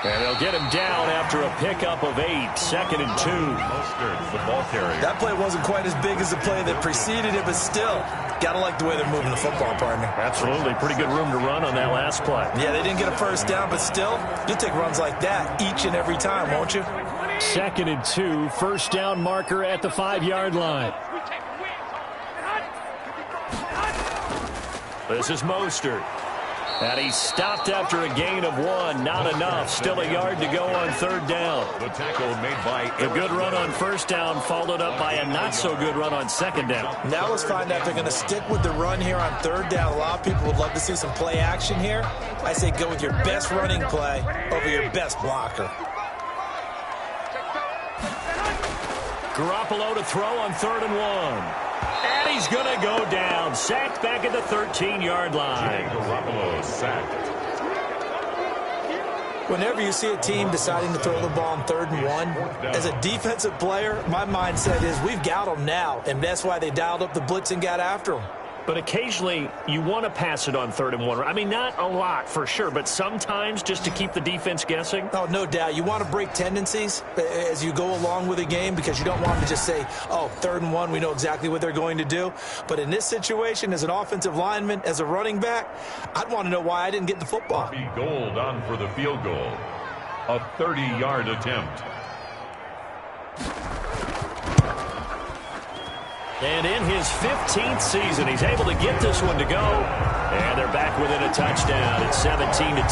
And they'll get him down after a pickup of 8. 2nd and 2. Mostert, the ball carrier. That play wasn't quite as big as the play that preceded it, but still, gotta like the way they're moving the football, partner. Absolutely. Pretty good room to run on that last play. Yeah, they didn't get a first down, but still, you'll take runs like that each and every time, won't you? 2nd and 2. First down marker at the 5-yard line. This is Mostert. And he stopped after a gain of 1. Not enough. Still a yard to go on 3rd down. The tackle made by A good run on 1st down, followed up by a not-so-good run on 2nd down. Now let's find out if they're going to stick with the run here on 3rd down. A lot of people would love to see some play action here. I say go with your best running play over your best blocker. Garoppolo to throw on 3rd and 1. And he's going to go down. Sacked back at the 13-yard line. Garoppolo sacked. Whenever you see a team deciding to throw the ball on 3rd and 1, as a defensive player, my mindset is we've got them now, and that's why they dialed up the blitz and got after them. But occasionally, you want to pass it on 3rd and 1. I mean, not a lot for sure, but sometimes just to keep the defense guessing. Oh, no doubt. You want to break tendencies as you go along with a game because you don't want to just say, oh, 3rd and 1, we know exactly what they're going to do. But in this situation, as an offensive lineman, as a running back, I'd want to know why I didn't get the football. Gold on for the field goal. A 30-yard attempt. And in his 15th season, he's able to get this one to go. And they're back within a touchdown. It's 17-10.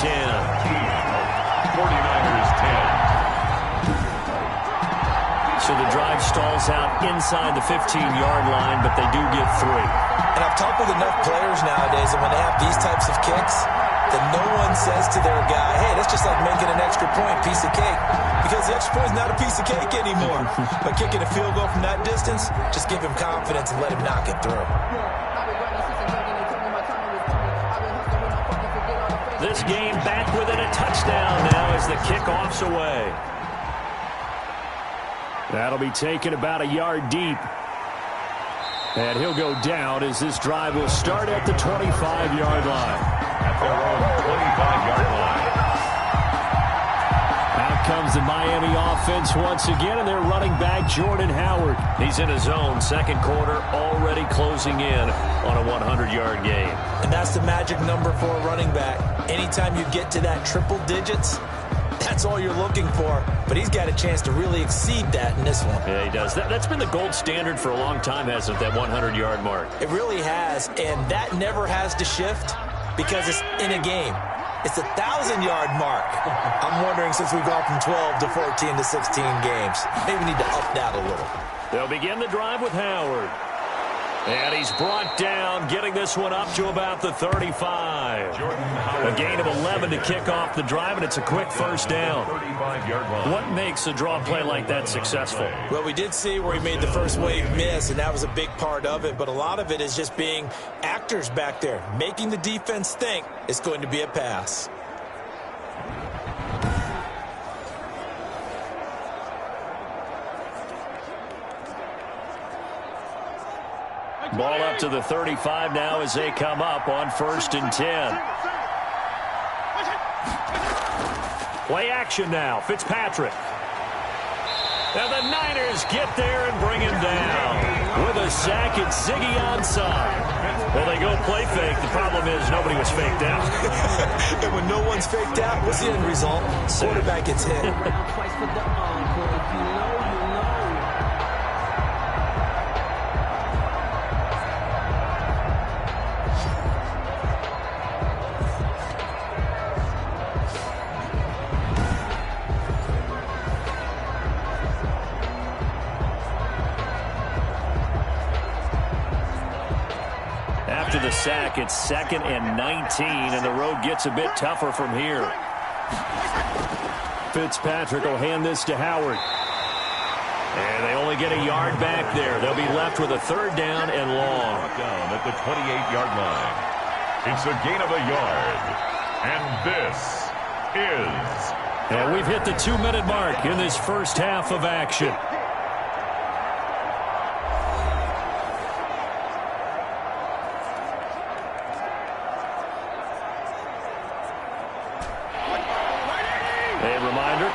49ers 10. So the drive stalls out inside the 15-yard line, but they do get 3. And I've talked with enough players nowadays, and when they have these types of kicks, that no one says to their guy, hey, that's just like making an extra point, piece of cake. Because the extra point is not a piece of cake anymore. But kicking a field goal from that distance, just give him confidence and let him knock it through. This game back within a touchdown now as the kickoff's away. That'll be taken about a yard deep. And he'll go down as this drive will start at the 25-yard line. At their own 25-yard line. Out comes the Miami offense once again, and they're running back Jordan Howard. He's in his zone, 2nd quarter, already closing in on a 100-yard game. And that's the magic number for a running back. Anytime you get to that triple digits, that's all you're looking for. But he's got a chance to really exceed that in this one. Yeah, he does. That's been the gold standard for a long time, hasn't it, that 100-yard mark? It really has, and that never has to shift because it's in a game. It's a 1,000-yard mark. I'm wondering, since we've gone from 12 to 14 to 16 games, maybe we need to up that a little. They'll begin the drive with Howard. And he's brought down, getting this one up to about the 35. A gain of 11 to kick off the drive, and it's a quick first down. What makes a draw play like that successful? Well, we did see where he made the first wave miss, and that was a big part of it. But a lot of it is just being actors back there, making the defense think it's going to be a pass. Ball up to the 35 now as they come up on 1st and 10. Play action now. Fitzpatrick. And the Niners get there and bring him down. With a sack, it's Ziggy Ansah. Well, they go play fake. The problem is nobody was faked out. And when no one's faked out, what's the end result? Quarterback gets hit. After the sack, it's 2nd and 19, and the road gets a bit tougher from here. Fitzpatrick will hand this to Howard. And they only get a yard back there. They'll be left with a 3rd down and long. Down at the 28-yard line. It's a gain of a yard. And this is... And we've hit the 2-minute mark in this first half of action.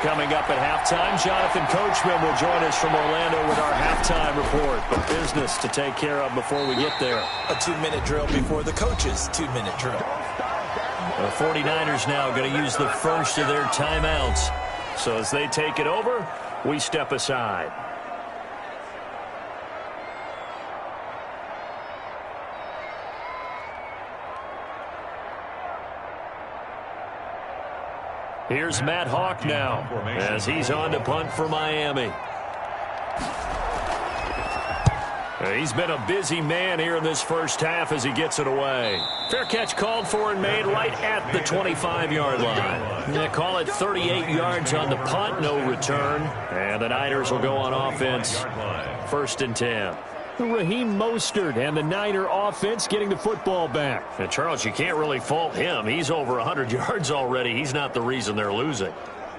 Coming up at halftime, Jonathan Coachman will join us from Orlando with our halftime report. But business to take care of before we get there. A 2-minute drill before the coach's 2-minute drill. The 49ers now going to use the first of their timeouts. So as they take it over, we step aside. Here's Matt Hawk now as he's on to punt for Miami. He's been a busy man here in this first half as he gets it away. Fair catch called for and made right at the 25-yard line. They call it 38 yards on the punt, no return. And the Niners will go on offense. 1st and 10. Raheem Mostert and the Niner offense getting the football back. And Charles, you can't really fault him. He's over 100 yards already. He's not the reason they're losing.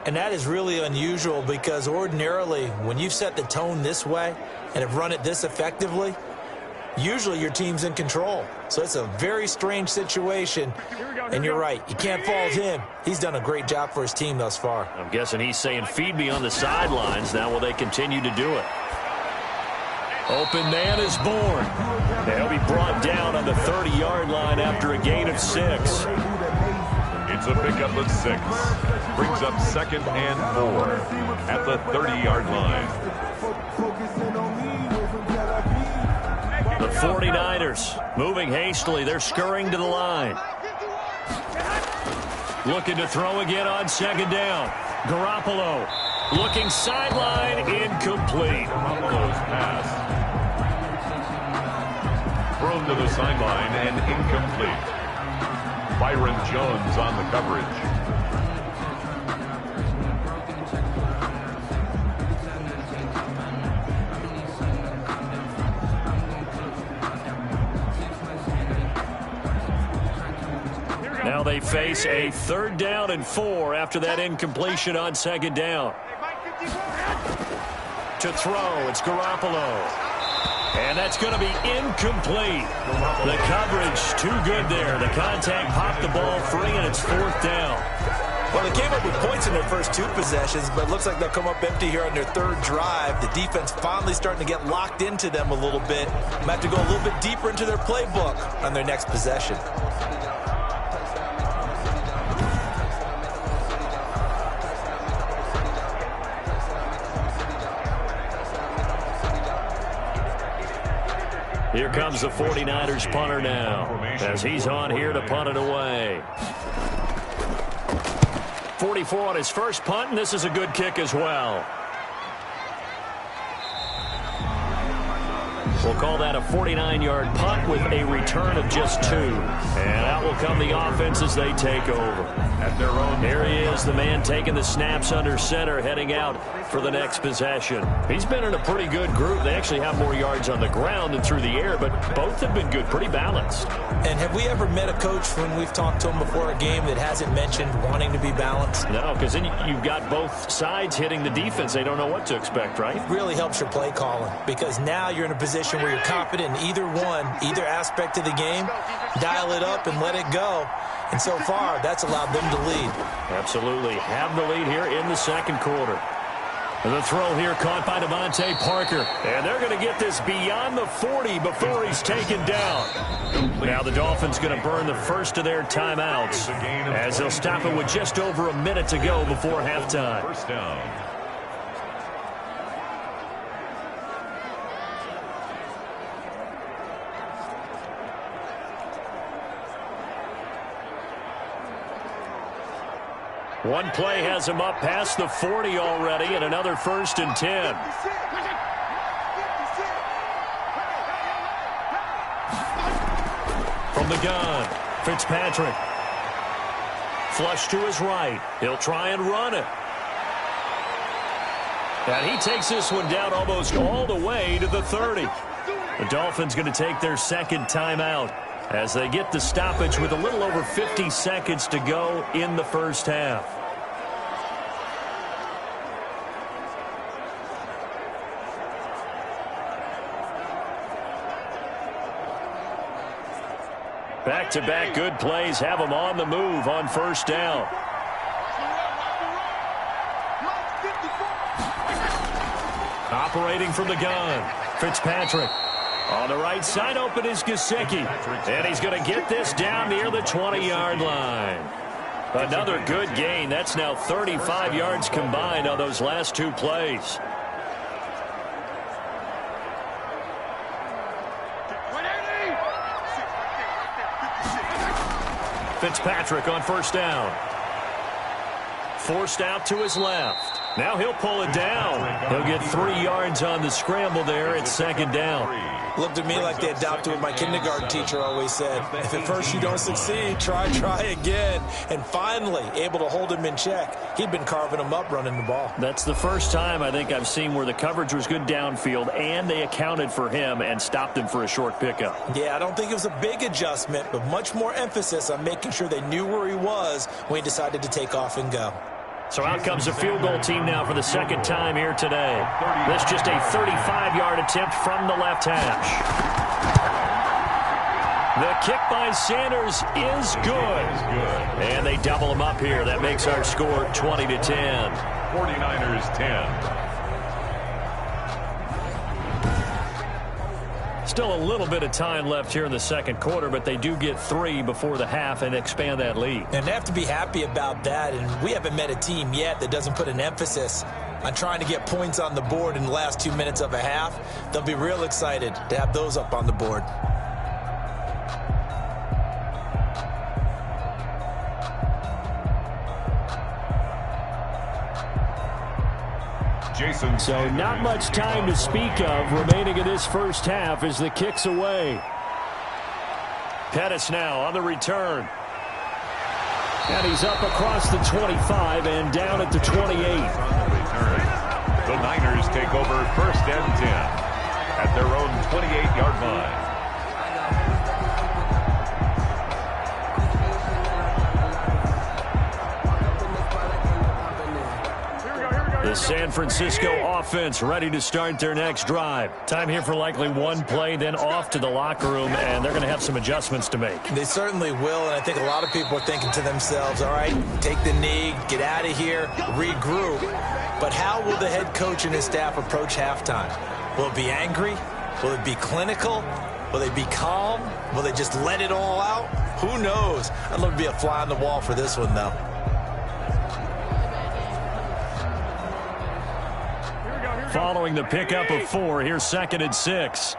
And that is really unusual because ordinarily when you've set the tone this way and have run it this effectively, usually your team's in control. So it's a very strange situation. And you're right, you can't fault him. He's done a great job for his team thus far. I'm guessing he's saying, feed me on the sidelines. Now will they continue to do it? Open man is born. They'll be brought down on the 30-yard line after a gain of 6. It's a pickup of 6. Brings up 2nd and 4 at the 30-yard line. The 49ers moving hastily. They're scurrying to the line. Looking to throw again on 2nd down. Garoppolo looking sideline, incomplete. Garoppolo's pass. Thrown to the sideline and incomplete. Byron Jones on the coverage. Now they face a 3rd down and 4 after that incompletion on 2nd down. To throw, it's Garoppolo. And that's going to be incomplete. The coverage too good there. The contact popped the ball free, and it's 4th down. Well, they came up with points in their first 2 possessions, but it looks like they'll come up empty here on their 3rd drive. The defense finally starting to get locked into them a little bit. Might have to go a little bit deeper into their playbook on their next possession. Here comes the 49ers punter now as he's on here to punt it away. 44 on his first punt, and this is a good kick as well. We'll call that a 49-yard punt with a return of just 2. And out will come the offense as they take over. At their own. Here he is, the man taking the snaps under center, heading out for the next possession. He's been in a pretty good group. They actually have more yards on the ground than through the air, but both have been good, pretty balanced. And have we ever met a coach when we've talked to him before a game that hasn't mentioned wanting to be balanced? No, because then you've got both sides hitting the defense. They don't know what to expect, right? It really helps your play calling because now you're in a position where you're confident in either aspect of the game. Dial it up and let it go. And so far, that's allowed them to lead. Absolutely. Have the lead here in the 2nd quarter. And the throw here caught by Devontae Parker. And they're going to get this beyond the 40 before he's taken down. Now the Dolphins going to burn the first of their timeouts as they'll stop it with just over a minute to go before halftime. First down. One play has him up past the 40 already, and another 1st and 10. from the gun. Fitzpatrick. Flush to his right. He'll try and run it. And he takes this one down almost all the way to the 30. The Dolphins going to take their second timeout as they get the stoppage with a little over 50 seconds to go in the first half. Back-to-back good plays have them on the move on first down. Operating from the gun, Fitzpatrick. On the right side open is Gesicki. And he's going to get this down near the 20-yard line. Another good gain. That's now 35 yards combined on those last two plays. Fitzpatrick on first down. Forced out to his left. Now he'll pull it down. He'll get 3 yards on the scramble there. It's second down. Looked to me like they adopted what my kindergarten teacher always said. If at first you don't succeed, try again. And finally, able to hold him in check. He'd been carving him up running the ball. That's the first time I think I've seen where the coverage was good downfield and they accounted for him and stopped him for a short pickup. Yeah, I don't think it was a big adjustment, but much more emphasis on making sure they knew where he was when he decided to take off and go. So out comes a field goal team now for the second time here today. This just a 35-yard attempt from the left hash. The kick by Sanders is good. And they double him up here. That makes our score 20-10. 49ers 10. Still a little bit of time left here in the second quarter, but they do get 3 before the half and expand that lead. And they have to be happy about that. And we haven't met a team yet that doesn't put an emphasis on trying to get points on the board in the last 2 minutes of a half. They'll be real excited to have those up on the board. So not much time to speak of remaining in this first half as the kick's away. Pettis now on the return. And he's up across the 25 and down at the 28. The Niners take over first and 10 at their own 28-yard line. The San Francisco offense ready to start their next drive. Time here for likely one play, then off to the locker room, and they're going to have some adjustments to make. They certainly will, and I think a lot of people are thinking to themselves, all right, take the knee, get out of here, regroup. But how will the head coach and his staff approach halftime? Will it be angry? Will it be clinical? Will they be calm? Will they just let it all out? Who knows? I'd love to be a fly on the wall for this one, though. Following the pickup of 4, here's 2nd and 6.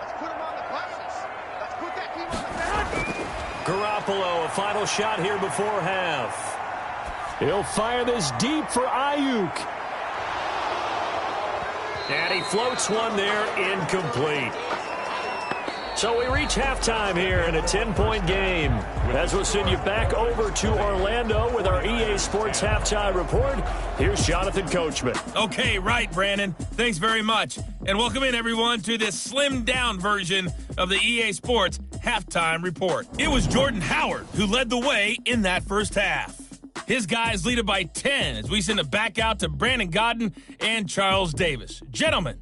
Garoppolo, a final shot here before half. He'll fire this deep for Ayuk. And he floats one there, incomplete. So we reach halftime here in a 10-point game. As we'll send you back over to Orlando with our EA Sports Halftime Report, here's Jonathan Coachman. Okay, right, Brandon. Thanks very much. And welcome in, everyone, to this slimmed-down version of the EA Sports Halftime Report. It was Jordan Howard who led the way in that first half. His guys lead it by 10 as we send it back out to Brandon Godden and Charles Davis. Gentlemen.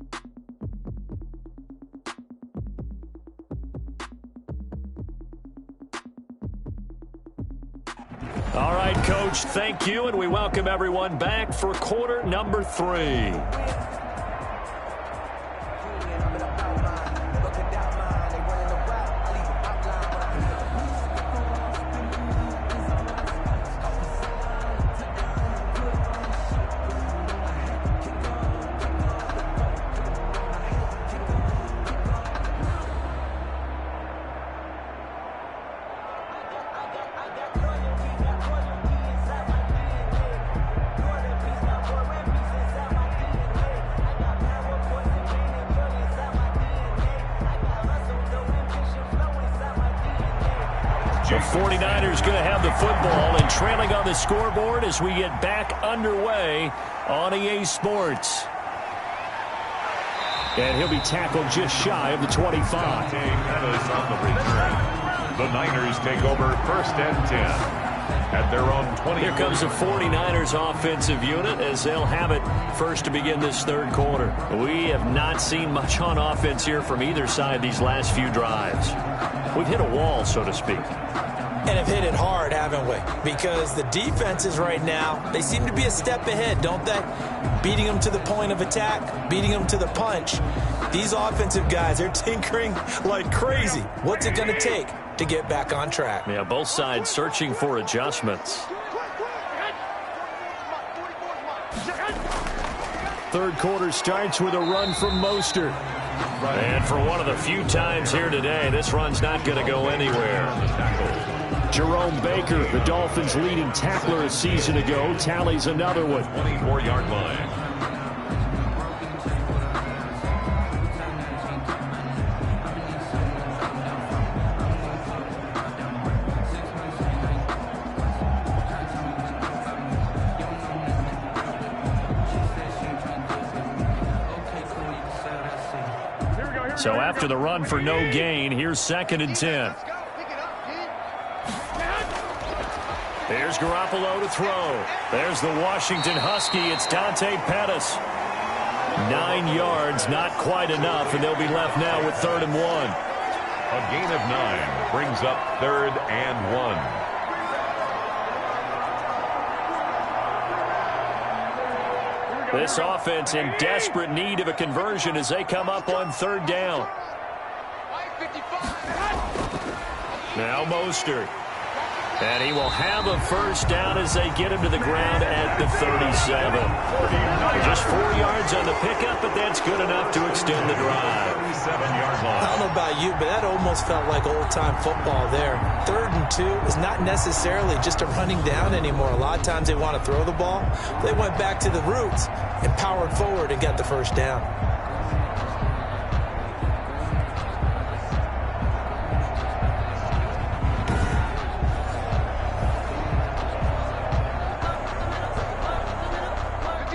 All right, Coach, thank you, and we welcome everyone back for quarter number 3. The 49ers going to have the football and trailing on the scoreboard as we get back underway on EA Sports. And he'll be tackled just shy of the 25. Pettis on the return. The Niners take over 1st and 10 at their own 20. Here comes the 49ers offensive unit as they'll have it first to begin this third quarter. We have not seen much on offense here from either side these last few drives. We've hit a wall, so to speak. And have hit it hard, haven't we? Because the defenses right now, they seem to be a step ahead, don't they? Beating them to the point of attack, beating them to the punch. These offensive guys, they're tinkering like crazy. What's it going to take to get back on track? Yeah, both sides searching for adjustments. Third quarter starts with a run from Mostert. And for one of the few times here today, this run's not going to go anywhere. Jerome Baker, the Dolphins' leading tackler a season ago, tallies another one. 24-yard line. So after the run for no gain, here's 2nd and 10. There's Garoppolo to throw. There's the Washington Husky. It's Dante Pettis. 9 yards, not quite enough, and they'll be left now with 3rd and 1. A gain of 9 brings up 3rd and 1. This offense in desperate need of a conversion as they come up on 3rd down. Now Mostert. And he will have a first down as they get him to the ground at the 37. Just 4 yards on the pickup, but that's good enough to extend the drive. 37-yard line. I don't know about you, but that almost felt like old-time football there. 3rd and 2 is not necessarily just a running down anymore. A lot of times they want to throw the ball. They went back to the roots and powered forward and got the first down.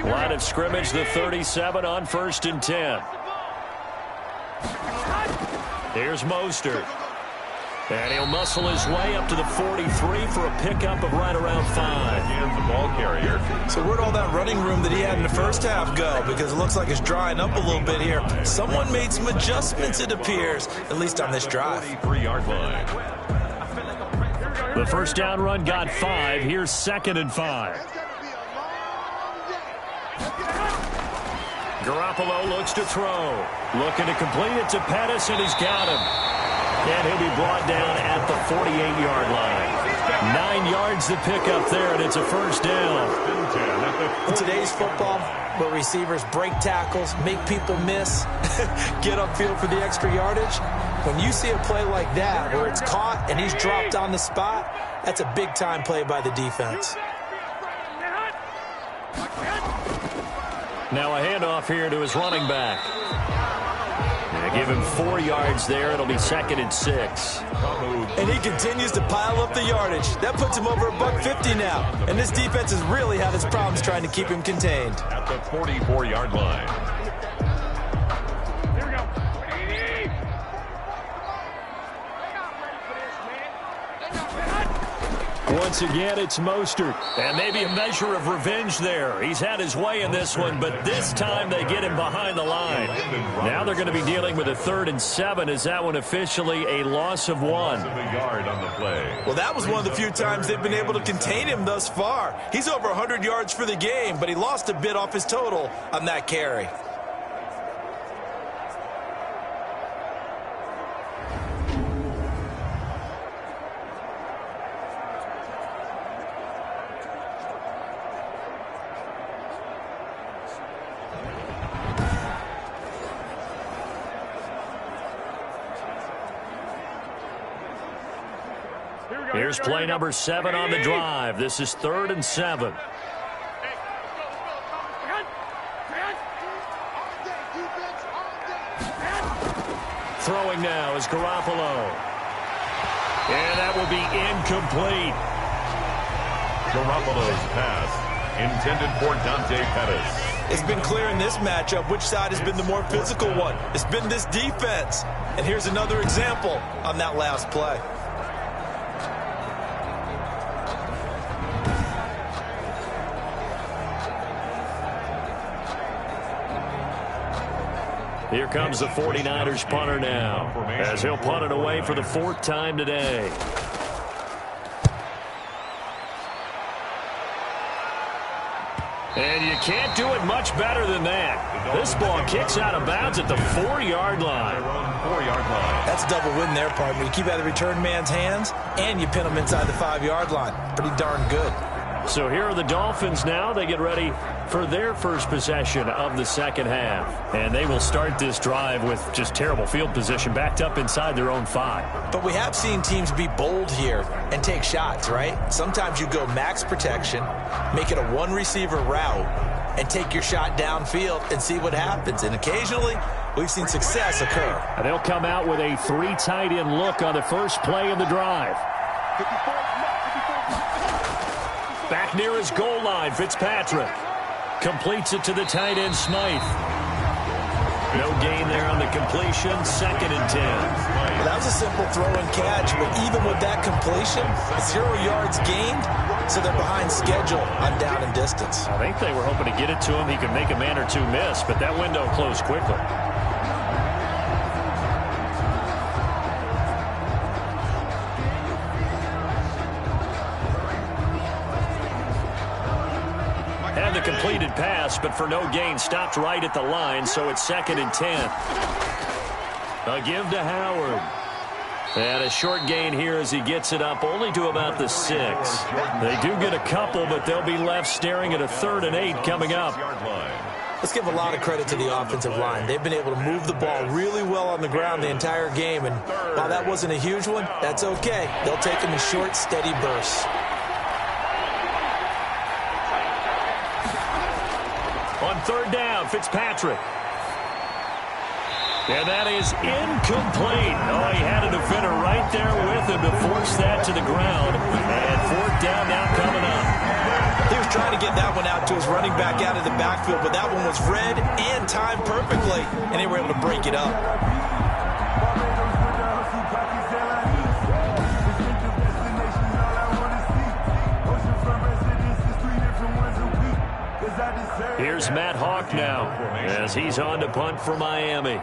Line of scrimmage, the 37 on 1st and 10. Here's Mostert. And he'll muscle his way up to the 43 for a pickup of right around 5. And the ball carrier. So where'd all that running room that he had in the first half go? Because it looks like it's drying up a little bit here. Someone made some adjustments, it appears, at least on this drive. 43-yard line. The first down run got 5. Here's 2nd and 5. Garoppolo looks to throw. Looking to complete it to Pettis, and he's got him. And he'll be brought down at the 48-yard line. 9 yards to pick up there, and it's a first down. In today's football, where receivers break tackles, make people miss, get upfield for the extra yardage, when you see a play like that where it's caught and he's dropped on the spot, that's a big-time play by the defense. Now a handoff here to his running back. Give him 4 yards there. It'll be 2nd and 6. And he continues to pile up the yardage. That puts him over $150 now. And this defense has really had its problems trying to keep him contained. At the 44-yard line. Here we go. Once again, it's Mostert. And maybe a measure of revenge there. He's had his way in this one, but this time they get him behind the line. Now they're going to be dealing with a 3rd and 7. Is that one officially a loss of 1? Yard on the play. Well, that was one of the few times they've been able to contain him thus far. He's over 100 yards for the game, but he lost a bit off his total on that carry. Here's play number 7 on the drive. This is 3rd and 7. Throwing now is Garoppolo. And that will be incomplete. Garoppolo's pass intended for Dante Pettis. It's been clear in this matchup which side has been the more physical one. It's been this defense. And here's another example on that last play. Here comes the 49ers punter now, as he'll punt it away for the 4th time today. And you can't do it much better than that. This ball kicks out of bounds at the 4-yard line. That's a double win there, partner. You keep out of the return man's hands, and you pin him inside the 5-yard line. Pretty darn good. So here are the Dolphins now. They get ready for their first possession of the second half. And they will start this drive with just terrible field position, backed up inside their own 5. But we have seen teams be bold here and take shots, right? Sometimes you go max protection, make it a one-receiver route, and take your shot downfield and see what happens. And occasionally, we've seen success occur. And they'll come out with a 3 tight end look on the first play of the drive. Back near his goal line, Fitzpatrick completes it to the tight end, Smythe. No gain there on the completion, 2nd and 10. Well, that was a simple throw and catch, but even with that completion, 0 yards gained, so they're behind schedule on down and distance. I think they were hoping to get it to him. He could make a man or two miss, but that window closed quickly. The completed pass, but for no gain, stopped right at the line, so it's 2nd and 10. A give to Howard. And a short gain here as he gets it up only to about the 6. They do get a couple, but they'll be left staring at a 3rd and 8 coming up. Let's give a lot of credit to the offensive line. They've been able to move the ball really well on the ground the entire game, and while that wasn't a huge one, that's okay. They'll take them in short, steady bursts. On 3rd down, Fitzpatrick. And that is incomplete. Oh, he had a defender right there with him to force that to the ground. And 4th down now coming up. He was trying to get that one out to his running back out of the backfield, but that one was read and timed perfectly, and they were able to break it up. Here's Matt Hawk now as he's on to punt for Miami.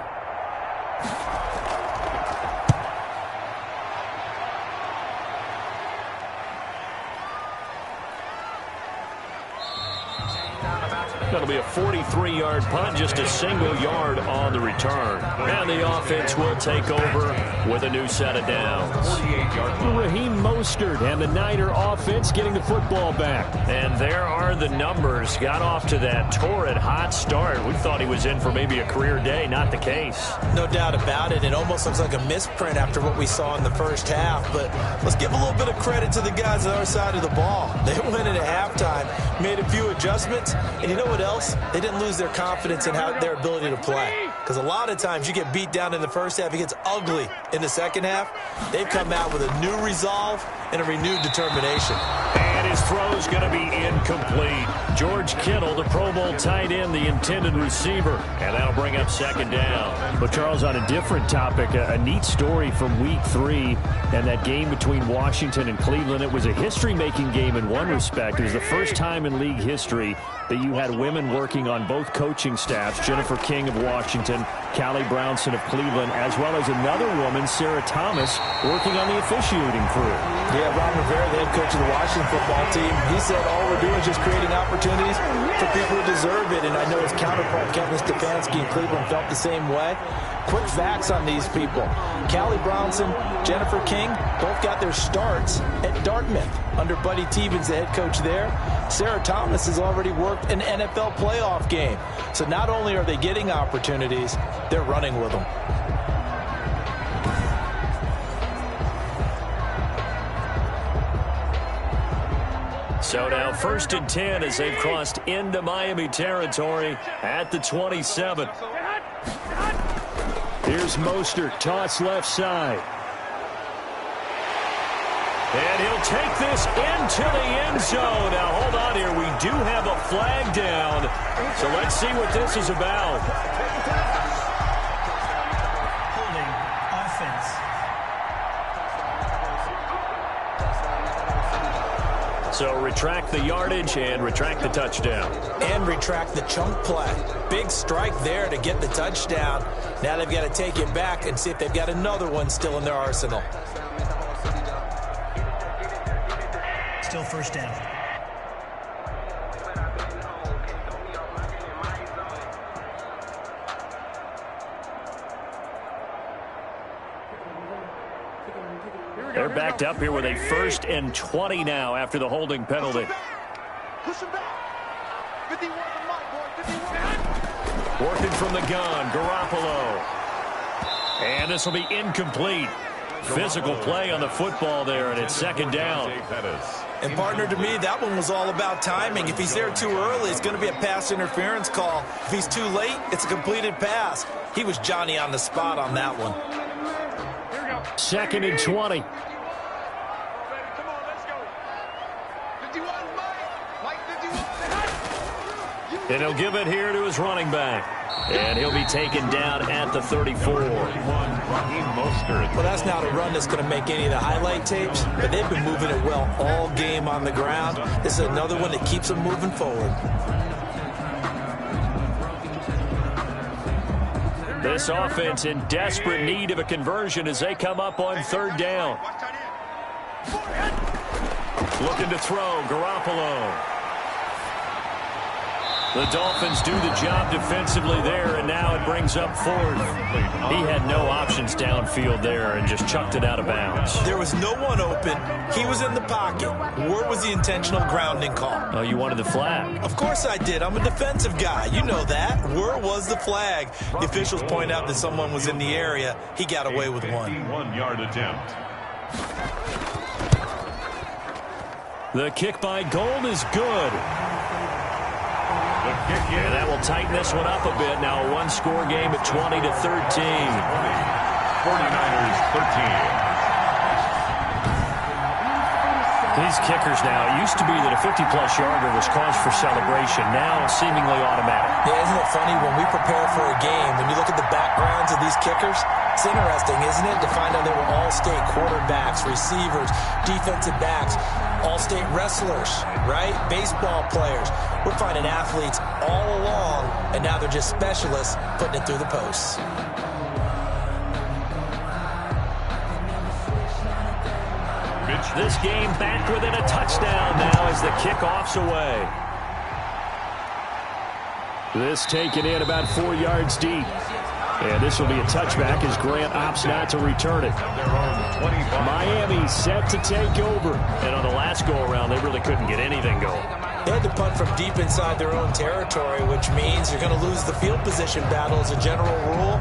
That'll be a 43-yard punt, just a single yard on the return. And the offense will take over with a new set of downs. Raheem Mostert and the Niner offense getting the football back. And there are the numbers. Got off to that torrid hot start. We thought he was in for maybe a career day. Not the case. No doubt about it. It almost looks like a misprint after what we saw in the first half. But let's give a little bit of credit to the guys on our side of the ball. They went in at halftime, made a few adjustments, and you know what else? They didn't lose their confidence in their ability to play. Because a lot of times you get beat down in the first half, it gets ugly in the second half. They've come out with a new resolve and a renewed determination. And his throw's going to be incomplete. George Kittle, the Pro Bowl tight end, the intended receiver. And that'll bring up 2nd down. But, Charles, on a different topic, a neat story from Week 3 and that game between Washington and Cleveland. It was a history-making game in one respect. It was the first time in league history that you had women working on both coaching staffs, Jennifer King of Washington, Callie Brownson of Cleveland, as well as another woman, Sarah Thomas, working on the officiating crew. Yeah, Ron Rivera, the head coach of the Washington football team, he said all we're doing is just creating opportunities for people who deserve it. And I know his counterpart, Kevin Stefanski in Cleveland, felt the same way. Quick facts on these people. Callie Brownson, Jennifer King, both got their starts at Dartmouth under Buddy Tevens, the head coach there. Sarah Thomas has already worked an NFL playoff game. So not only are they getting opportunities, they're running with them. So now 1st and 10 as they've crossed into Miami territory at the 27. Here's Mostert, toss left side. And he'll take this into the end zone. Now, hold on here. We do have a flag down. So let's see what this is about. Holding offense. So retract the yardage and retract the touchdown. And retract the chunk play. Big strike there to get the touchdown. Now they've got to take it back and see if they've got another one still in their arsenal. Still first down. They're backed up here with a 1st and 20 now after the holding penalty. Push him back. 51 the mark, boy. 51. Working from the gun, Garoppolo. And this will be incomplete. Physical play on the football there, and it's 2nd down. And, partner, to me, that one was all about timing. If he's there too early, it's going to be a pass interference call. If he's too late, it's a completed pass. He was Johnny on the spot on that one. 2nd and 20. Come on, let's go. 51, Mike 51. And he'll give it here to his running back. And he'll be taken down at the 34. Well, that's not a run that's going to make any of the highlight tapes, but they've been moving it well all game on the ground. This is another one that keeps them moving forward. This offense in desperate need of a conversion as they come up on 3rd down. Looking to throw, Garoppolo. The Dolphins do the job defensively there, and now it brings up 4th. He had no options downfield there and just chucked it out of bounds. There was no one open. He was in the pocket. Where was the intentional grounding call? Oh, you wanted the flag. Of course I did. I'm a defensive guy. You know that. Where was the flag? The officials point out that someone was in the area. He got away with one. 51-yard attempt. The kick by Gold is good. And that will tighten this one up a bit. Now a one-score game at 20-13. 49ers 13. These kickers now, it used to be that a 50-plus yarder was cause for celebration. Now seemingly automatic. Yeah, isn't it funny when we prepare for a game, when you look at the backgrounds of these kickers, it's interesting, isn't it, to find out they were all-state quarterbacks, receivers, defensive backs, all-state wrestlers, right? Baseball players. We're finding athletes all along, and now they're just specialists putting it through the posts. This game back within a touchdown now as the kickoff's away. This taken in about 4 yards deep. And this will be a touchback as Grant opts not to return it. Miami set to take over. And on the last go-around, they really couldn't get anything going. They had to punt from deep inside their own territory, which means you're going to lose the field position battle as a general rule.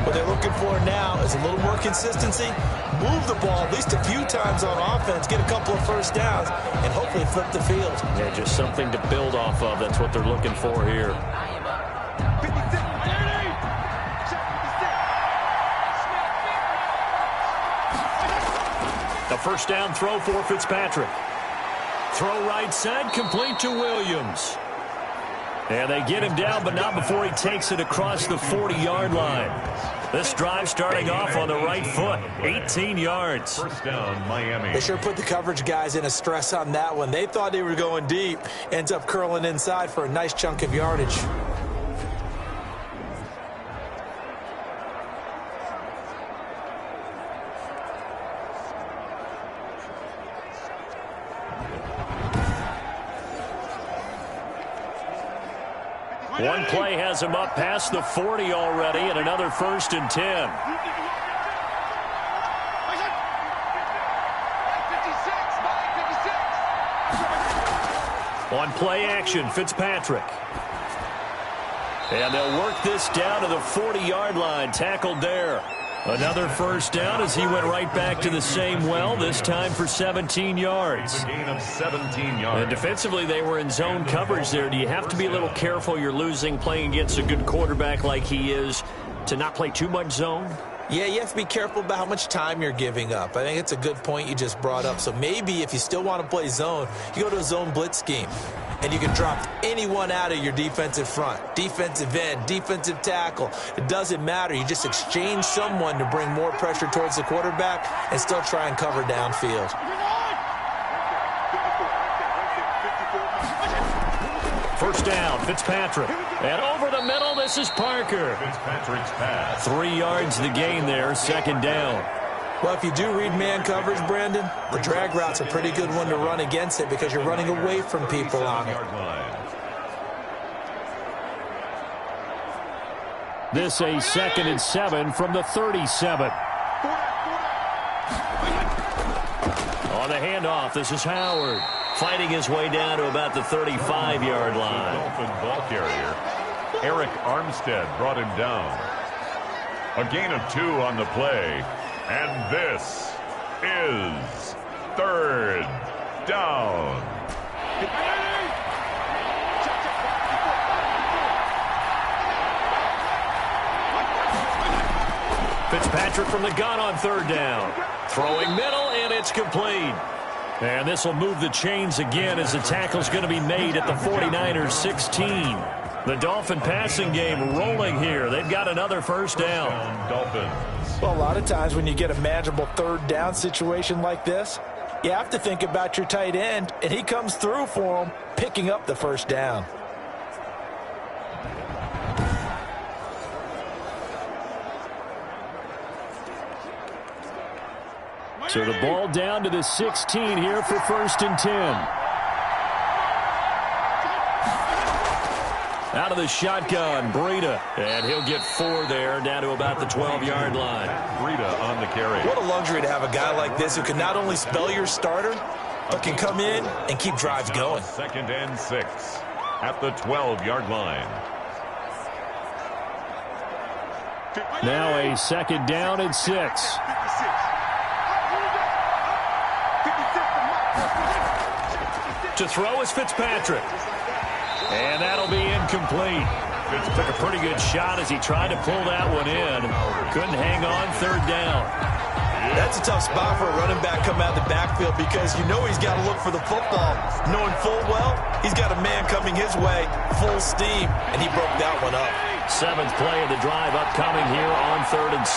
What they're looking for now is a little more consistency, move the ball at least a few times on offense, get a couple of first downs, and hopefully flip the field. Yeah, just something to build off of. That's what they're looking for here. The first down throw for Fitzpatrick. Throw right side, complete to Williams. And they get him down, but not before he takes it across the 40-yard line. This drive starting off on the right foot, 18 yards. First down, Miami. They sure put the coverage guys in a stress on that one. They thought they were going deep. Ends up curling inside for a nice chunk of yardage. One play has him up past the 40 already, and another 1st and 10. On play action, Fitzpatrick. And they'll work this down to the 40-yard line, tackled there. Another first down as he went right back to the same well, this time for 17 yards. A gain of 17 yards. And defensively, they were in zone coverage there. Do you have to be a little careful? You're losing playing against a good quarterback like he is to not play too much zone? Yeah, you have to be careful about how much time you're giving up. I think it's a good point you just brought up. So maybe if you still want to play zone, you go to a zone blitz scheme. And you can drop anyone out of your defensive front. Defensive end, defensive tackle. It doesn't matter. You just exchange someone to bring more pressure towards the quarterback and still try and cover downfield. First down, Fitzpatrick. And over the middle, this is Parker. Fitzpatrick's pass. 3 yards the gain there, second down. Well, if you do read man coverage, Brandon, the drag route's a pretty good one to run against it because you're running away from people on it. This a 2nd and 7 from the 37. On the handoff, this is Howard. Fighting his way down to about the 35-yard line. Dolphin ball carrier, Eric Armstead brought him down. A gain of 2 on the play. And this is 3rd down. Fitzpatrick from the gun on 3rd down. Throwing middle, and it's complete. And this will move the chains again as the tackle's going to be made at the 49ers 16. The Dolphin passing game rolling here. They've got another first down. Dolphins. Well, a lot of times when you get a manageable 3rd down situation like this, you have to think about your tight end, and he comes through for him, picking up the first down. So the ball down to the 16 here for 1st and 10. Out of the shotgun, Breida. And he'll get 4 there, down to about the 12-yard line. Breida on the carry. What a luxury to have a guy like this who can not only spell your starter, but can come in and keep drives going. 2nd and 6 at the 12-yard line. Now a 2nd down and 6. To throw is Fitzpatrick. And that'll be incomplete. Took a pretty good shot as he tried to pull that one in. Couldn't hang on 3rd down. That's a tough spot for a running back coming out of the backfield because you know he's got to look for the football. Knowing full well, he's got a man coming his way, full steam, and he broke that one up. 7th play of the drive upcoming here on 3rd and 6.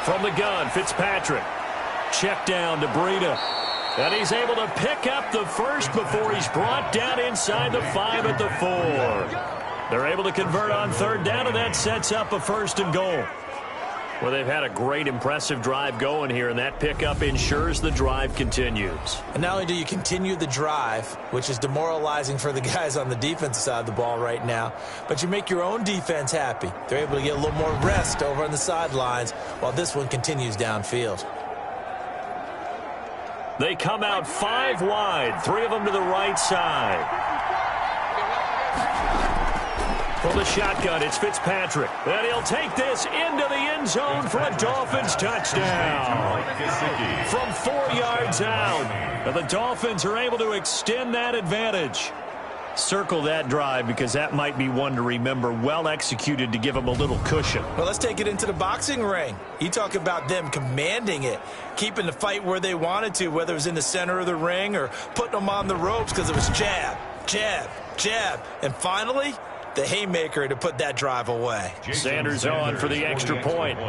From the gun, Fitzpatrick. Check down to Breida. And he's able to pick up the first before he's brought down inside the 5 at the 4. They're able to convert on 3rd down, and that sets up a 1st and goal. Well, they've had a great, impressive drive going here, and that pickup ensures the drive continues. And not only do you continue the drive, which is demoralizing for the guys on the defensive side of the ball right now, but you make your own defense happy. They're able to get a little more rest over on the sidelines while this one continues downfield. They come out 5 wide, 3 of them to the right side. From the shotgun, it's Fitzpatrick. And he'll take this into the end zone for a Dolphins touchdown. From 4 yards out. And the Dolphins are able to extend that advantage. Circle that drive because that might be one to remember. Well executed to give them a little cushion. Well, let's take it into the boxing ring. You talk about them commanding it, keeping the fight where they wanted to, whether it was in the center of the ring or putting them on the ropes because it was jab, jab, jab. And finally, the haymaker to put that drive away. Sanders on for the extra point.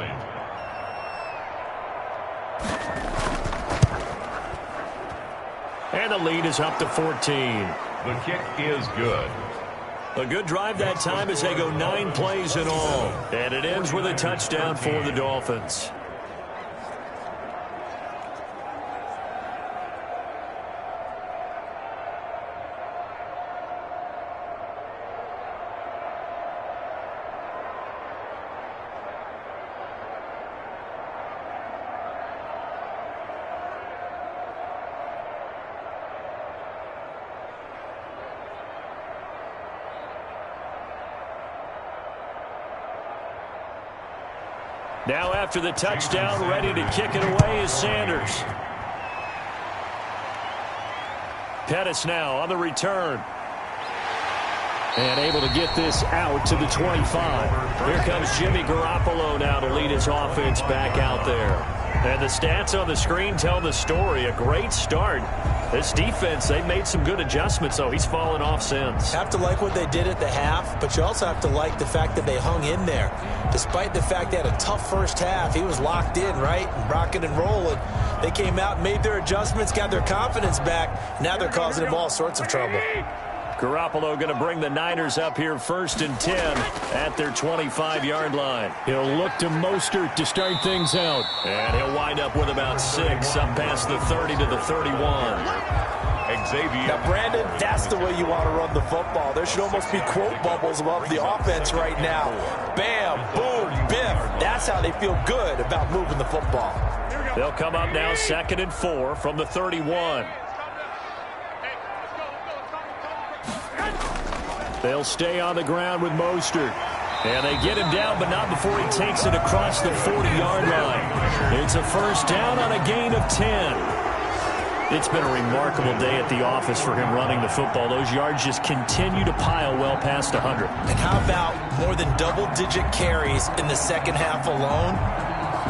And the lead is up to 14. The kick is good. A good drive that time as they go 9 plays in all. And it ends with a touchdown for the Dolphins. Now after the touchdown, ready to kick it away is Sanders. Pettis now on the return. And able to get this out to the 25. Here comes Jimmy Garoppolo now to lead his offense back out there. And the stats on the screen tell the story. A great start. This defense, they've made some good adjustments, so he's fallen off since. Have to like what they did at the half, but you also have to like the fact that they hung in there. Despite the fact they had a tough first half, he was locked in, right? And rocking and rolling. They came out and made their adjustments, got their confidence back. Now they're causing him all sorts of trouble. Garoppolo going to bring the Niners up here 1st and 10 at their 25-yard line. He'll look to Mostert to start things out. And he'll wind up with about 6 up past the 30 to the 31. Xavier. Now, Brandon, that's the way you want to run the football. There should almost be quote bubbles above the offense right now. Bam, boom, biff. That's how they feel good about moving the football. They'll come up now 2nd and 4 from the 31. They'll stay on the ground with Mostert. And they get him down, but not before he takes it across the 40-yard line. It's a first down on a gain of 10. It's been a remarkable day at the office for him running the football. Those yards just continue to pile well past 100. And how about more than double-digit carries in the second half alone?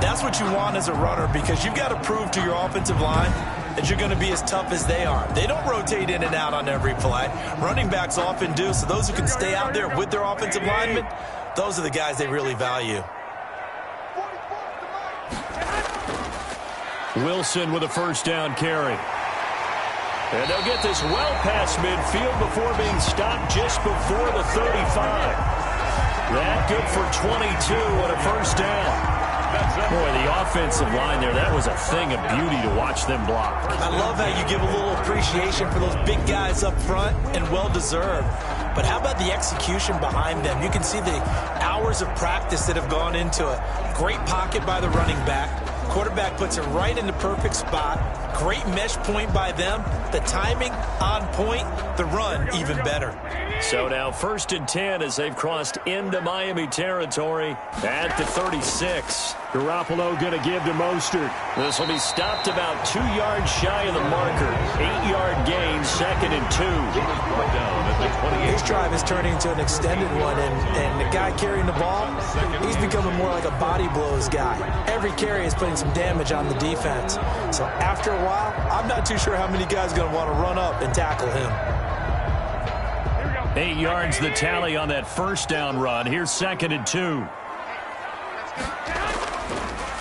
That's what you want as a runner, because you've got to prove to your offensive line that you're going to be as tough as they are. They don't rotate in and out on every play. Running backs often do, so those who can stay out there with their offensive linemen, those are the guys they really value. Wilson with a first down carry. And they'll get this well past midfield before being stopped just before the 35. That good for 22 and a first down. Boy, the offensive line there, that was a thing of beauty to watch them block. I love how you give a little appreciation for those big guys up front, and well-deserved. But how about the execution behind them? You can see the hours of practice that have gone into it. Great pocket by the running back. Quarterback puts it right in the perfect spot. Great mesh point by them. The timing on point. The run even better. So now 1st and 10 as they've crossed into Miami territory at the 36. Garoppolo going to give to Mostert. This will be stopped about 2 yards shy of the marker. 8-yard gain, 2nd and 2. This drive is turning into an extended one, and the guy carrying the ball, he's becoming more like a body blows guy. Every carry is putting some damage on the defense. So after a while, I'm not too sure how many guys are going to want to run up and tackle him. 8 yards the tally on that first down run. Here's 2nd and 2.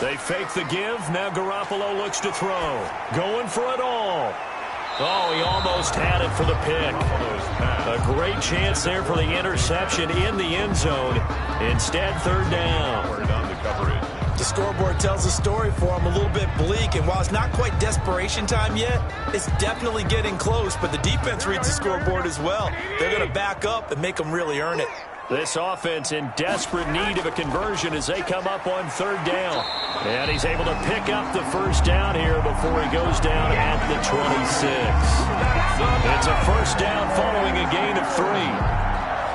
They fake the give. Now Garoppolo looks to throw. Going for it all. Oh, he almost had it for the pick. A great chance there for the interception in the end zone. Instead, 3rd down. The scoreboard tells a story for him, a little bit bleak, and while it's not quite desperation time yet, it's definitely getting close, but the defense reads the scoreboard as well. They're going to back up and make them really earn it. This offense in desperate need of a conversion as they come up on 3rd down. And he's able to pick up the first down here before he goes down at the 26. It's a first down following a gain of 3.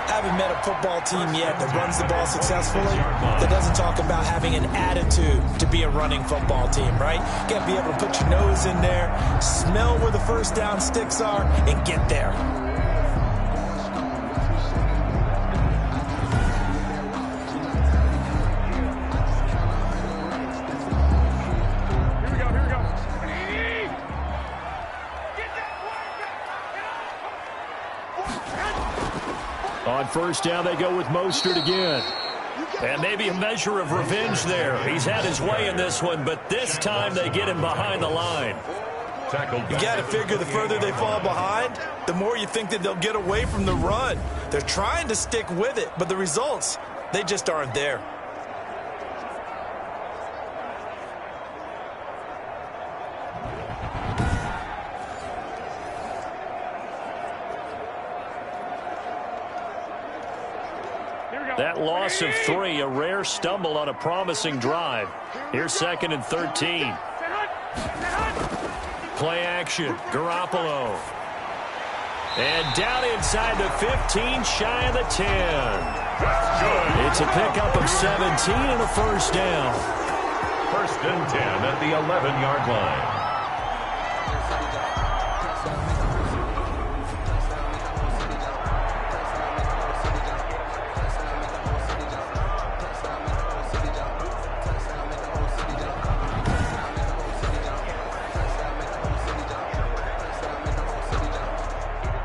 Haven't met a football team yet that runs the ball successfully, that doesn't talk about having an attitude to be a running football team, right? You got to be able to put your nose in there, smell where the first down sticks are, and get there. On first down, they go with Mostert again. And maybe a measure of revenge there. He's had his way in this one, but this time they get him behind the line. You got to figure the further they fall behind, the more you think that they'll get away from the run. They're trying to stick with it, but the results, they just aren't there. That loss of 3, a rare stumble on a promising drive. Here's 2nd and 13. Play action, Garoppolo. And down inside the 15, shy of the 10. It's a pickup of 17 and a first down. 1st and 10 at the 11-yard line.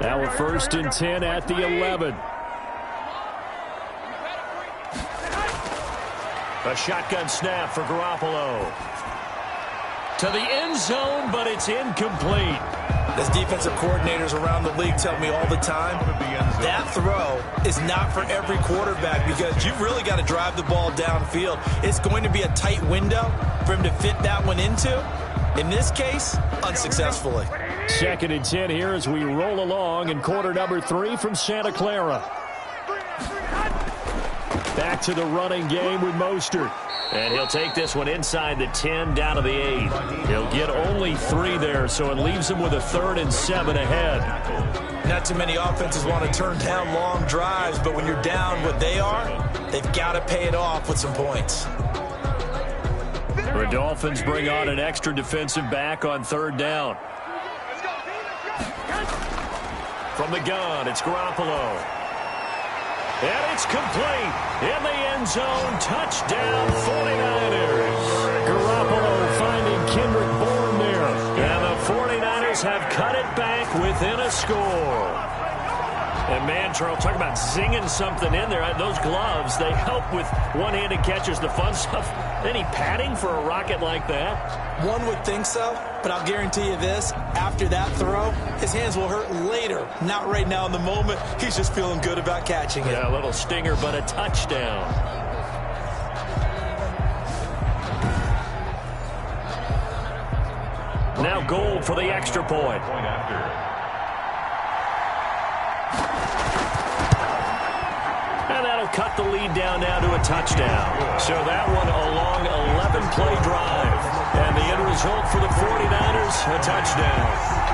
Now a 1st and 10 at the 11. A shotgun snap for Garoppolo. To the end zone, but it's incomplete. As defensive coordinators around the league tell me all the time, that throw is not for every quarterback because you've really got to drive the ball downfield. It's going to be a tight window for him to fit that one into. In this case, unsuccessfully. 2nd and 10 here as we roll along in quarter number 3 from Santa Clara. Back to the running game with Mostert. And he'll take this one inside the 10 down to the 8. He'll get only 3 there, so it leaves him with a 3rd and 7 ahead. Not too many offenses want to turn down long drives, but when you're down what they are, they've got to pay it off with some points. The Dolphins bring on an extra defensive back on 3rd down. From the gun, it's Garoppolo. And it's complete. In the end zone, touchdown 49ers. Garoppolo finding Kendrick Bourne there. And the 49ers have cut it back within a score. And man, Charles, talk about zinging something in there. Those gloves, they help with one-handed catches, the fun stuff. Any padding for a rocket like that? One would think so, but I'll guarantee you this. After that throw, his hands will hurt later. Not right now in the moment. He's just feeling good about catching it. Yeah, a little stinger, but a touchdown. Now Gold for the extra point. And that'll cut the lead down now to a touchdown. So that one a long 11-play drive. And the end result for the 49ers, a touchdown.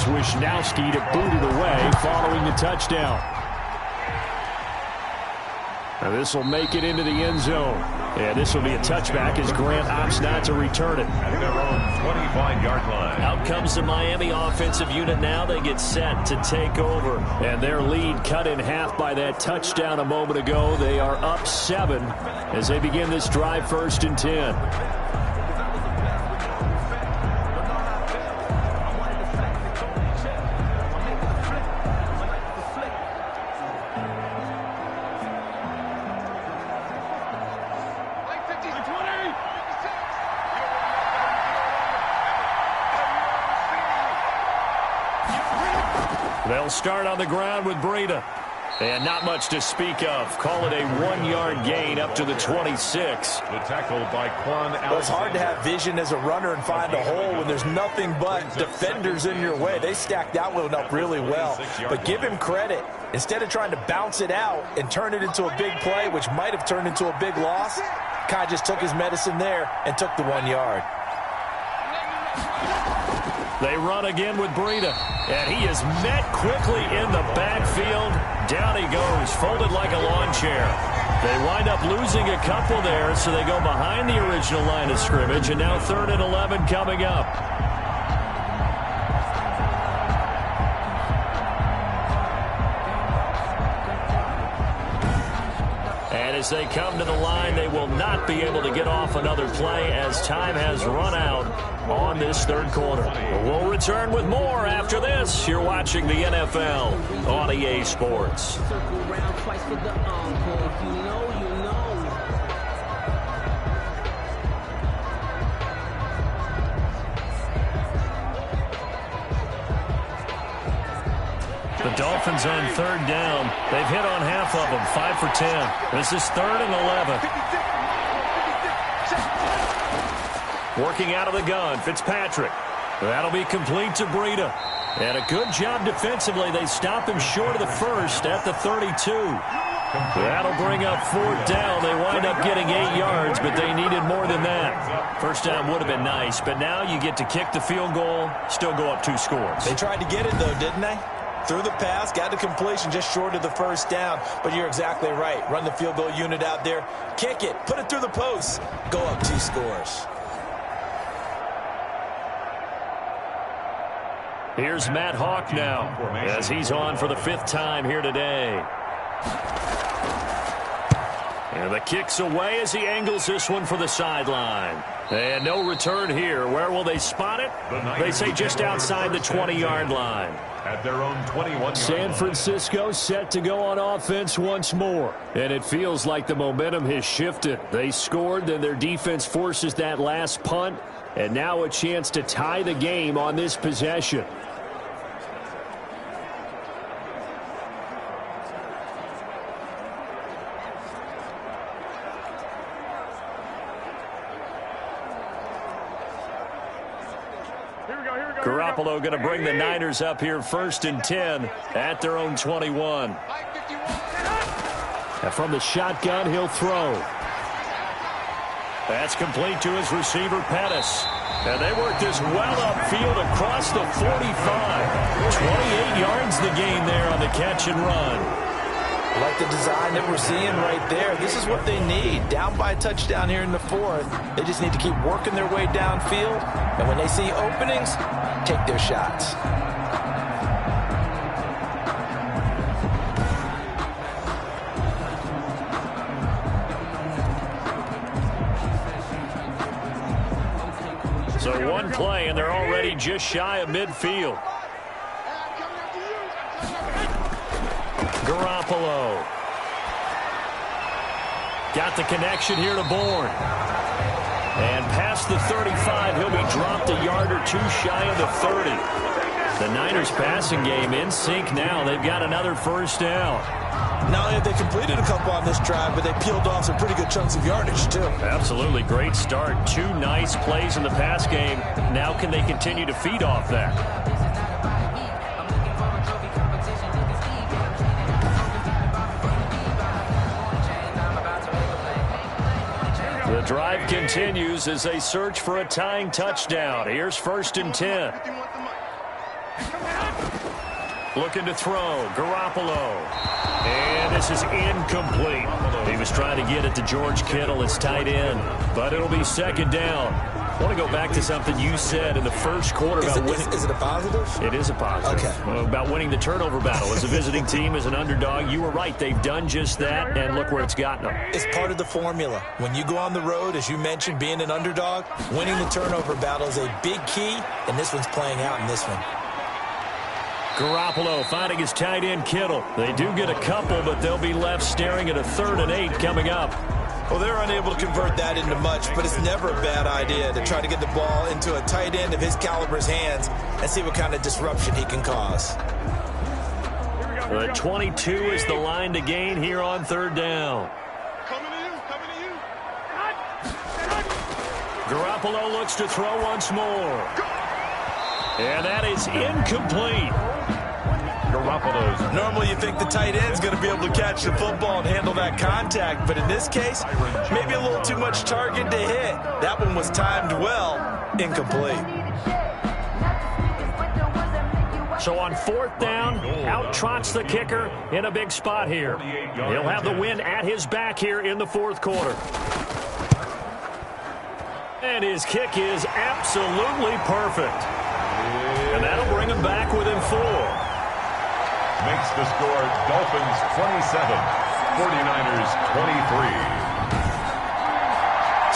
Wishnowski to boot it away following the touchdown. Now this will make it into the end zone. And this will be a touchback as Grant opts not to return it. At their own 25-yard line. Out comes the Miami offensive unit now. They get set to take over. And their lead cut in half by that touchdown a moment ago. They are up 7 as they begin this drive 1st and 10. They'll start on the ground with Breida. And not much to speak of. Call it a 1-yard gain up to the 26. The tackle by Quan Alexander. Well, it's hard to have vision as a runner and find a hole when there's nothing but defenders in your way. They stacked that one up really well. But give him credit. Instead of trying to bounce it out and turn it into a big play, which might have turned into a big loss, Kai just took his medicine there and took the 1 yard. They run again with Breida. And he is met quickly in the backfield. Down he goes, folded like a lawn chair. They wind up losing a couple there, so they go behind the original line of scrimmage. And now 3rd and 11 coming up. And as they come to the line, they will not be able to get off another play as time has run out on this 3rd quarter. We'll return with more after this. You're watching the NFL on EA Sports. The Dolphins on 3rd down. They've hit on half of them, 5 for 10. This is 3rd and 11. Working out of the gun, Fitzpatrick. That'll be complete to Breida. And a good job defensively. They stop him short of the 1st at the 32. That'll bring up 4th down. They wind up getting 8 yards, but they needed more than that. First down would have been nice, but now you get to kick the field goal, still go up 2 scores. They tried to get it, though, didn't they? Threw the pass, got the completion just short of the first down. But you're exactly right. Run the field goal unit out there. Kick it. Put it through the post. Go up 2 scores. Here's Matt Hawk now as he's on for the 5th time here today. And the kick's away as he angles this one for the sideline. And no return here. Where will they spot it? They say just outside the 20-yard line. At their own 21-yard San Francisco set to go on offense once more. And it feels like the momentum has shifted. They scored, then their defense forces that last punt. And now a chance to tie the game on this possession. Garoppolo going to bring the Niners up here 1st and 10 at their own 21. And from the shotgun, he'll throw. That's complete to his receiver, Pettis. And they work this well upfield across the 45. 28 yards the gain there on the catch and run. I like the design that we're seeing right there. This is what they need. Down by a touchdown here in the 4th. They just need to keep working their way downfield. And when they see openings, take their shots. So one play, and they're already just shy of midfield. Garoppolo. Got the connection here to Bourne. And past the 35, he'll be dropped a yard or 2 shy of the 30. The Niners passing game in sync now. They've got another 1st down. Not only have they completed a couple on this drive, but they peeled off some pretty good chunks of yardage, too. Absolutely. Great start. 2 nice plays in the pass game. Now can they continue to feed off that? The drive continues as they search for a tying touchdown. Here's 1st and 10. Looking to throw. Garoppolo. And this is incomplete. He was trying to get it to George Kittle. It's tight end. But it'll be 2nd down. I want to go back to something you said in the first quarter about winning. Is it a positive? It is a positive. Okay. About winning the turnover battle. As a visiting team, as an underdog, you were right. They've done just that, and look where it's gotten them. It's part of the formula. When you go on the road, as you mentioned, being an underdog, winning the turnover battle is a big key, and this one's playing out in this one. Garoppolo finding his tight end Kittle. They do get a couple, but they'll be left staring at a 3rd and 8 coming up. Well, they're unable to convert that into much, but it's never a bad idea to try to get the ball into a tight end of his caliber's hands and see what kind of disruption he can cause. The 22 is the line to gain here on 3rd down. Garoppolo looks to throw once more. And that is incomplete. Normally you think the tight end's going to be able to catch the football and handle that contact, but in this case, maybe a little too much target to hit. That one was timed well, incomplete. So on 4th down, out trots the kicker in a big spot here. He'll have the win at his back here in the 4th quarter. And his kick is absolutely perfect. And that'll bring him back within 4. Makes the score Dolphins 27, 49ers 23.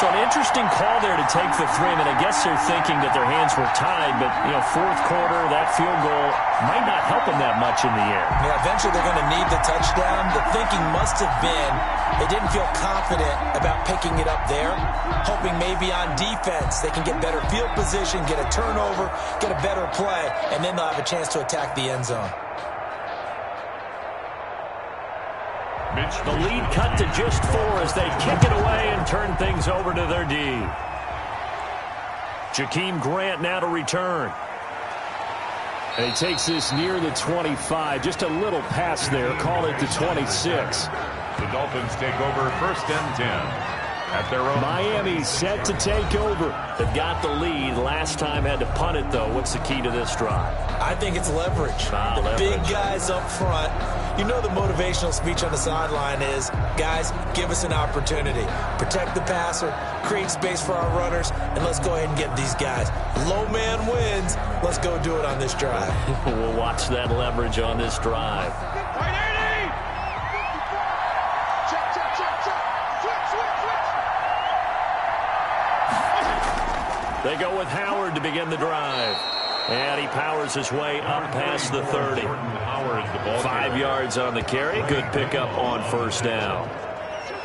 So an interesting call there to take the 3. I mean, I guess they're thinking that their hands were tied, but, 4th quarter, that field goal might not help them that much in the end. Yeah, eventually they're going to need the touchdown. The thinking must have been they didn't feel confident about picking it up there, hoping maybe on defense they can get better field position, get a turnover, get a better play, and then they'll have a chance to attack the end zone. The lead cut to just 4 as they kick it away and turn things over to their D. Jakeem Grant now to return. And he takes this near the 25. Just a little pass there. Call it the 26. The Dolphins take over 1st and 10. At their own. Miami set to take over. They've got the lead. Last time had to punt it, though. What's the key to this drive? I think it's leverage. The big guys up front. You know the motivational speech on the sideline is, guys, give us an opportunity. Protect the passer, create space for our runners, and let's go ahead and get these guys. Low man wins. Let's go do it on this drive. We'll watch that leverage on this drive. They go with Howard to begin the drive. And he powers his way up past the 30. 5 yards on the carry. Good pickup on 1st down.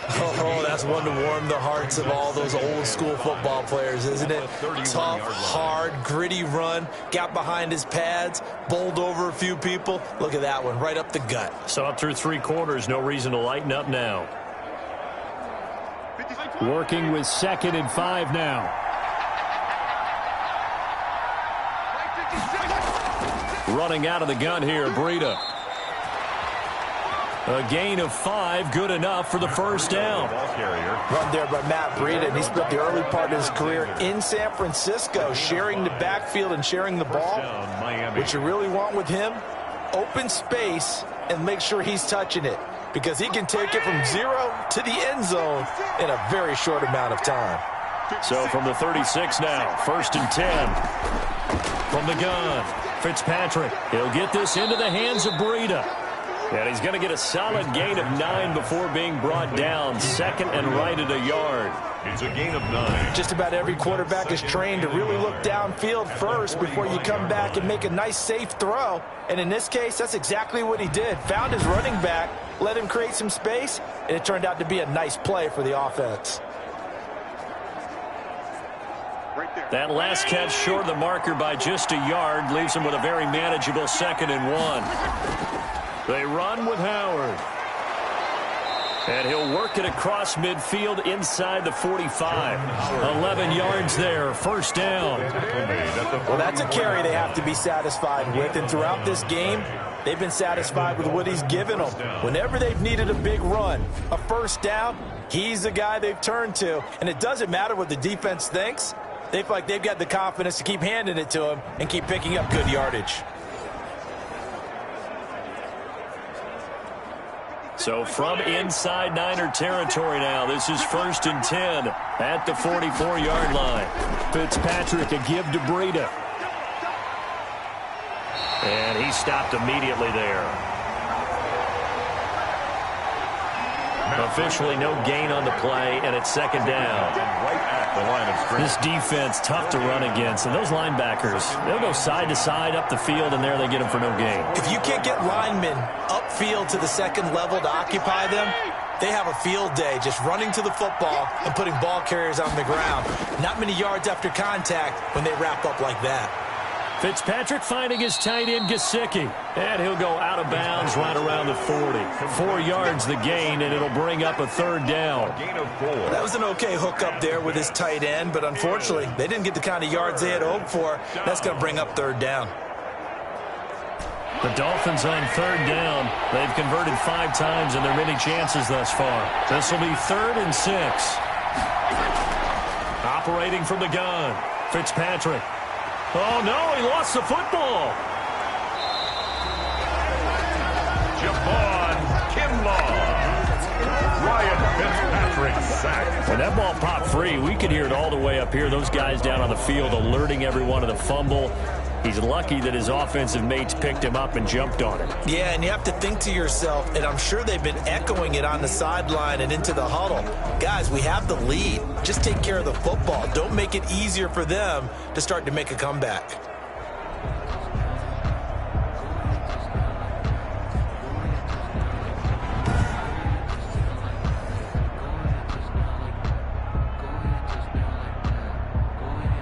Oh, that's one to warm the hearts of all those old school football players, isn't it? Tough, hard, gritty run. Got behind his pads, bowled over a few people. Look at that one, right up the gut. So up through 3 quarters, no reason to lighten up now. Working with 2nd and 5 now. Running out of the gun here, Breida. A gain of 5, good enough for the 1st down. Run there by Matt Breida, and he spent the early part of his career in San Francisco, sharing the backfield and sharing the ball. What you really want with him, open space and make sure he's touching it, because he can take it from 0 to the end zone in a very short amount of time. So from the 36 now, 1st and 10. From the gun, Fitzpatrick. He'll get this into the hands of Breida. And he's going to get a solid gain of 9 before being brought down. 2nd and right at a yard. It's a gain of 9. Just about every quarterback is trained to really look downfield first before you come back and make a nice, safe throw. And in this case, that's exactly what he did. Found his running back, let him create some space, and it turned out to be a nice play for the offense. That last catch short of the marker by just a yard leaves him with a very manageable 2nd and 1. They run with Howard. And he'll work it across midfield inside the 45. 11 yards there, 1st down. Well, that's a carry they have to be satisfied with. And throughout this game, they've been satisfied with what he's given them. Whenever they've needed a big run, a 1st down, he's the guy they've turned to. And it doesn't matter what the defense thinks. They feel like they've got the confidence to keep handing it to him and keep picking up good yardage. So from inside Niner territory now, this is 1st and 10 at the 44-yard line. Fitzpatrick a give to Breida. And he stopped immediately there. Officially no gain on the play, and it's 2nd down. Right at the line of scrimmage. This defense tough to run against, and those linebackers, they'll go side to side up the field, and there they get them for no gain. If you can't get linemen upfield to the 2nd level to occupy them, they have a field day just running to the football and putting ball carriers on the ground. Not many yards after contact when they wrap up like that. Fitzpatrick finding his tight end, Gesicki. And he'll go out of bounds right around the 40. 4 yards the gain, and it'll bring up a 3rd down. Gain of 4. That was an okay hook up there with his tight end, but unfortunately, they didn't get the kind of yards they had hoped for. That's going to bring up 3rd down. The Dolphins on 3rd down. They've converted 5 times in their many chances thus far. This will be 3rd and 6. Operating from the gun, Fitzpatrick. Oh, no, he lost the football. Javon Kinlaw. Ryan Fitzpatrick sacked. When that ball popped free, we could hear it all the way up here. Those guys down on the field alerting everyone of the fumble. He's lucky that his offensive mates picked him up and jumped on him. Yeah, and you have to think to yourself, and I'm sure they've been echoing it on the sideline and into the huddle. Guys, we have the lead. Just take care of the football. Don't make it easier for them to start to make a comeback.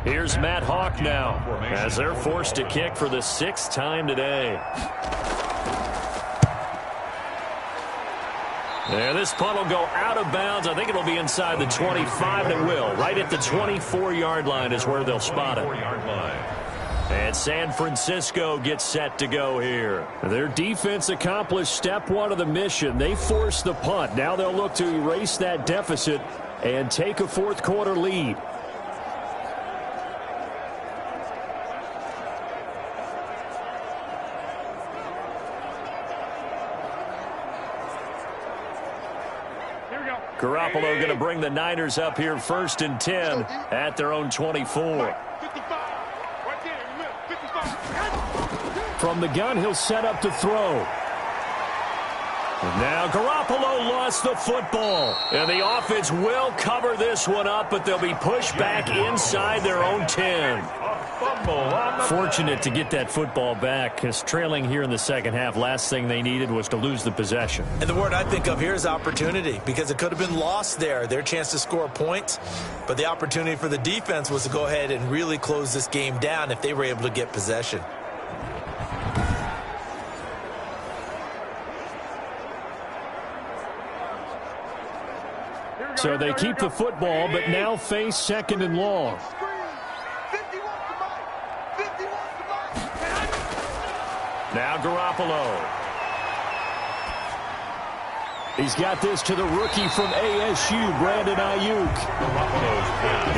Here's Matt Hawk now as they're forced to kick for the 6th time today. And this punt will go out of bounds. I think it'll be inside the 25, and it will. Right at the 24-yard line is where they'll spot it. And San Francisco gets set to go here. Their defense accomplished step one of the mission. They forced the punt. Now they'll look to erase that deficit and take a fourth quarter lead. Garoppolo going to bring the Niners up here 1st and 10 at their own 24. From the gun, he'll set up to throw. And now Garoppolo lost the football. And the offense will cover this one up, but they'll be pushed back inside their own 10. Fortunate to get that football back, because trailing here in the second half, last thing they needed was to lose the possession. And the word I think of here is opportunity, because it could have been lost there. Their chance to score points, but the opportunity for the defense was to go ahead and really close this game down if they were able to get possession. So they keep the football, but now face 2nd and long. Now Garoppolo. He's got this to the rookie from ASU, Brandon Ayuk.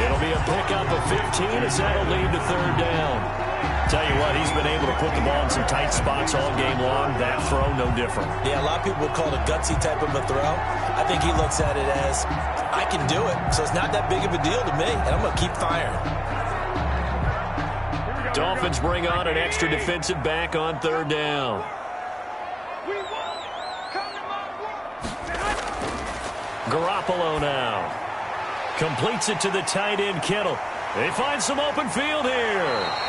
It'll be a pickup of 15 as that'll lead to 3rd down. Tell you what, he's been able to put the ball in some tight spots all game long. That throw, no different. Yeah, a lot of people would call it a gutsy type of a throw. I think he looks at it as, I can do it, so it's not that big of a deal to me, and I'm going to keep firing. Dolphins bring on an extra defensive back on 3rd down. Garoppolo now. Completes it to the tight end, Kittle. They find some open field here.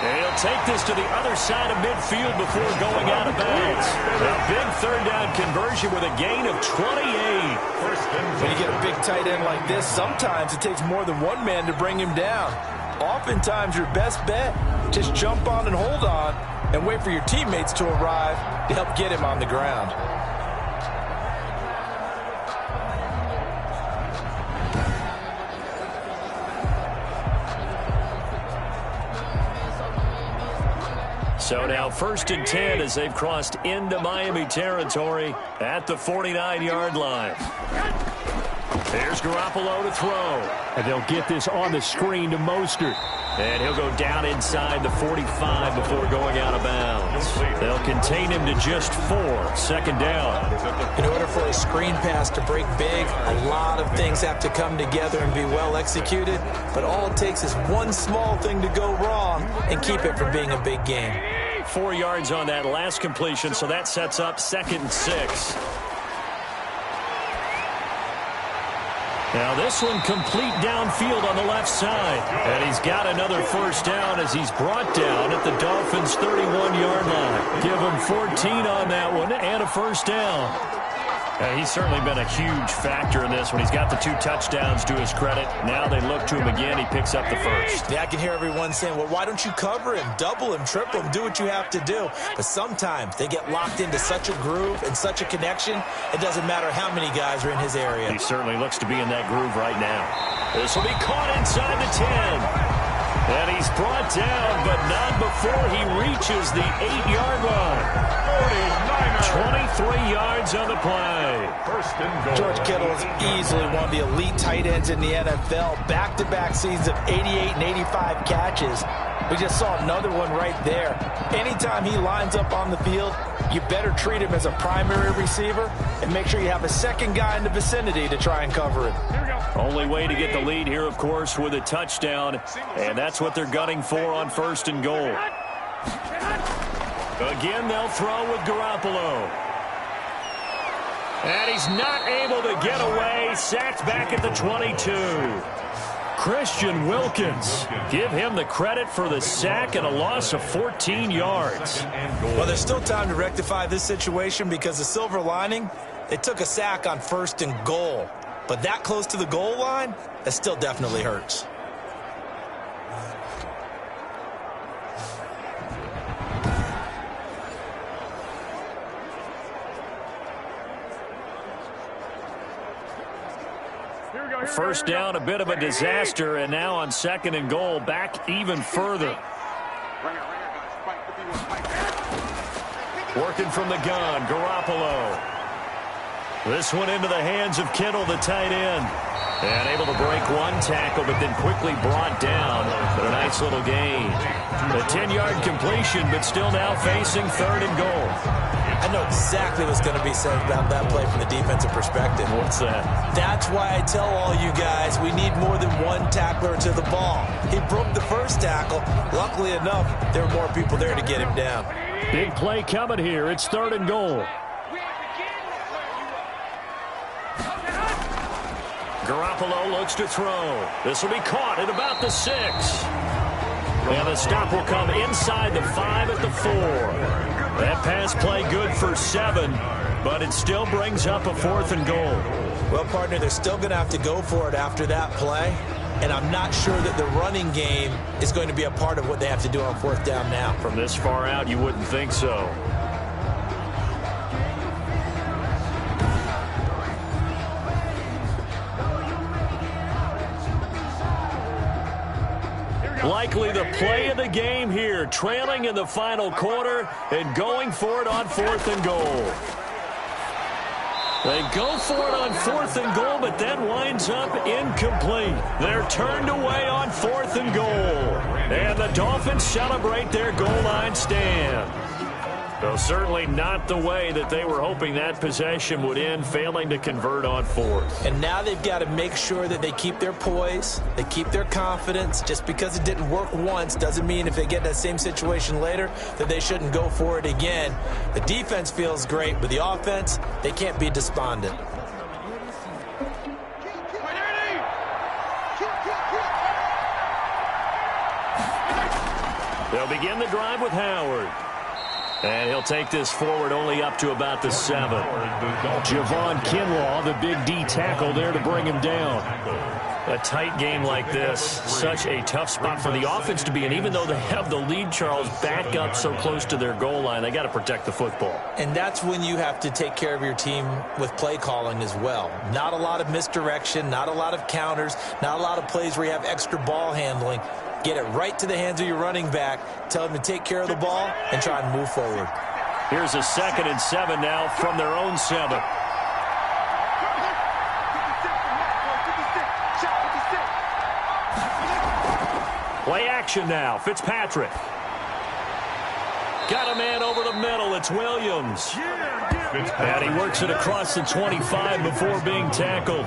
And he'll take this to the other side of midfield before going out of bounds. A big 3rd down conversion with a gain of 28. When you get a big tight end like this, sometimes it takes more than one man to bring him down. Oftentimes, your best bet, just jump on and hold on and wait for your teammates to arrive to help get him on the ground. So now 1st and 10 as they've crossed into Miami territory at the 49-yard line. There's Garoppolo to throw. And they'll get this on the screen to Mostert. And he'll go down inside the 45 before going out of bounds. They'll contain him to just 4. 2nd down. In order for a screen pass to break big, a lot of things have to come together and be well executed. But all it takes is one small thing to go wrong and keep it from being a big game. 4 yards on that last completion, so that sets up 2nd and 6. Now this one complete downfield on the left side. And he's got another 1st down as he's brought down at the Dolphins' 31-yard line. Give him 14 on that one and a 1st down. He's certainly been a huge factor in this when he's got the 2 touchdowns to his credit. Now they look to him again. He picks up the 1st. Yeah, I can hear everyone saying, well, why don't you cover him, double him, triple him, do what you have to do. But sometimes they get locked into such a groove and such a connection, it doesn't matter how many guys are in his area. He certainly looks to be in that groove right now. This will be caught inside the 10. And he's brought down, but not before he reaches the 8-yard line. 23 yards on the play. 1st and goal. George Kittle is easily one of the elite tight ends in the NFL. Back-to-back seasons of 88 and 85 catches. We just saw another one right there. Anytime he lines up on the field, you better treat him as a primary receiver and make sure you have a second guy in the vicinity to try and cover him. Only way to get the lead here, of course, with a touchdown. And that's what they're gunning for on 1st and goal. Again, they'll throw with Garoppolo. And he's not able to get away. Sacked back at the 22. Christian Wilkins. Give him the credit for the sack and a loss of 14 yards. Well, there's still time to rectify this situation because the silver lining, they took a sack on 1st and goal. But that close to the goal line, that still definitely hurts. First down, a bit of a disaster, and now on 2nd and goal, back even further. Working from the gun, Garoppolo. This one into the hands of Kittle, the tight end. And able to break one tackle, but then quickly brought down. But a nice little gain. A 10-yard completion, but still now facing 3rd and goal. I know exactly what's going to be said about that play from the defensive perspective. What's that? That's why I tell all you guys we need more than one tackler to the ball. He broke the first tackle. Luckily enough, there were more people there to get him down. Big play coming here. It's 3rd and goal. Garoppolo looks to throw. This will be caught at about the 6. And the stop will come inside the 5 at the 4. That pass play good for 7, but it still brings up a 4th and goal. Well, partner, they're still going to have to go for it after that play. And I'm not sure that the running game is going to be a part of what they have to do on 4th down now. From this far out, you wouldn't think so. Likely the play of the game here, trailing in the final quarter and going for it on 4th and goal. They go for it on 4th and goal, but that winds up incomplete. They're turned away on 4th and goal. And the Dolphins celebrate their goal line stand. Though certainly not the way that they were hoping that possession would end, failing to convert on 4th. And now they've got to make sure that they keep their poise, they keep their confidence. Just because it didn't work once doesn't mean if they get that same situation later that they shouldn't go for it again. The defense feels great, but the offense, they can't be despondent. They'll begin the drive with Howard. And he'll take this forward only up to about the 7. Javon Kinlaw, the big D tackle there to bring him down. A tight game like this, such a tough spot for the offense to be in. Even though they have the lead, Charles, back up so close to their goal line, they got to protect the football. And that's when you have to take care of your team with play calling as well. Not a lot of misdirection, not a lot of counters, not a lot of plays where you have extra ball handling. Get it right to the hands of your running back. Tell them to take care of the ball and try and move forward. Here's a 2nd and 7 now from their own 7. Play action now. Fitzpatrick. Got a man over the middle. It's Williams. And he works it across the 25 before being tackled.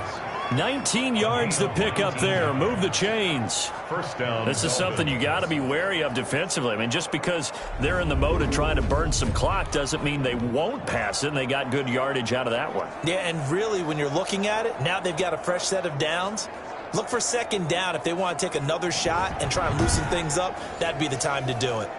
19 yards to pick up there. Move the chains. First down. This is something you got to be wary of defensively. I mean, just because they're in the mode of trying to burn some clock doesn't mean they won't pass it, and they got good yardage out of that one. Yeah, and really, when you're looking at it, now they've got a fresh set of downs. Look for 2nd down. If they want to take another shot and try and loosen things up, that'd be the time to do it.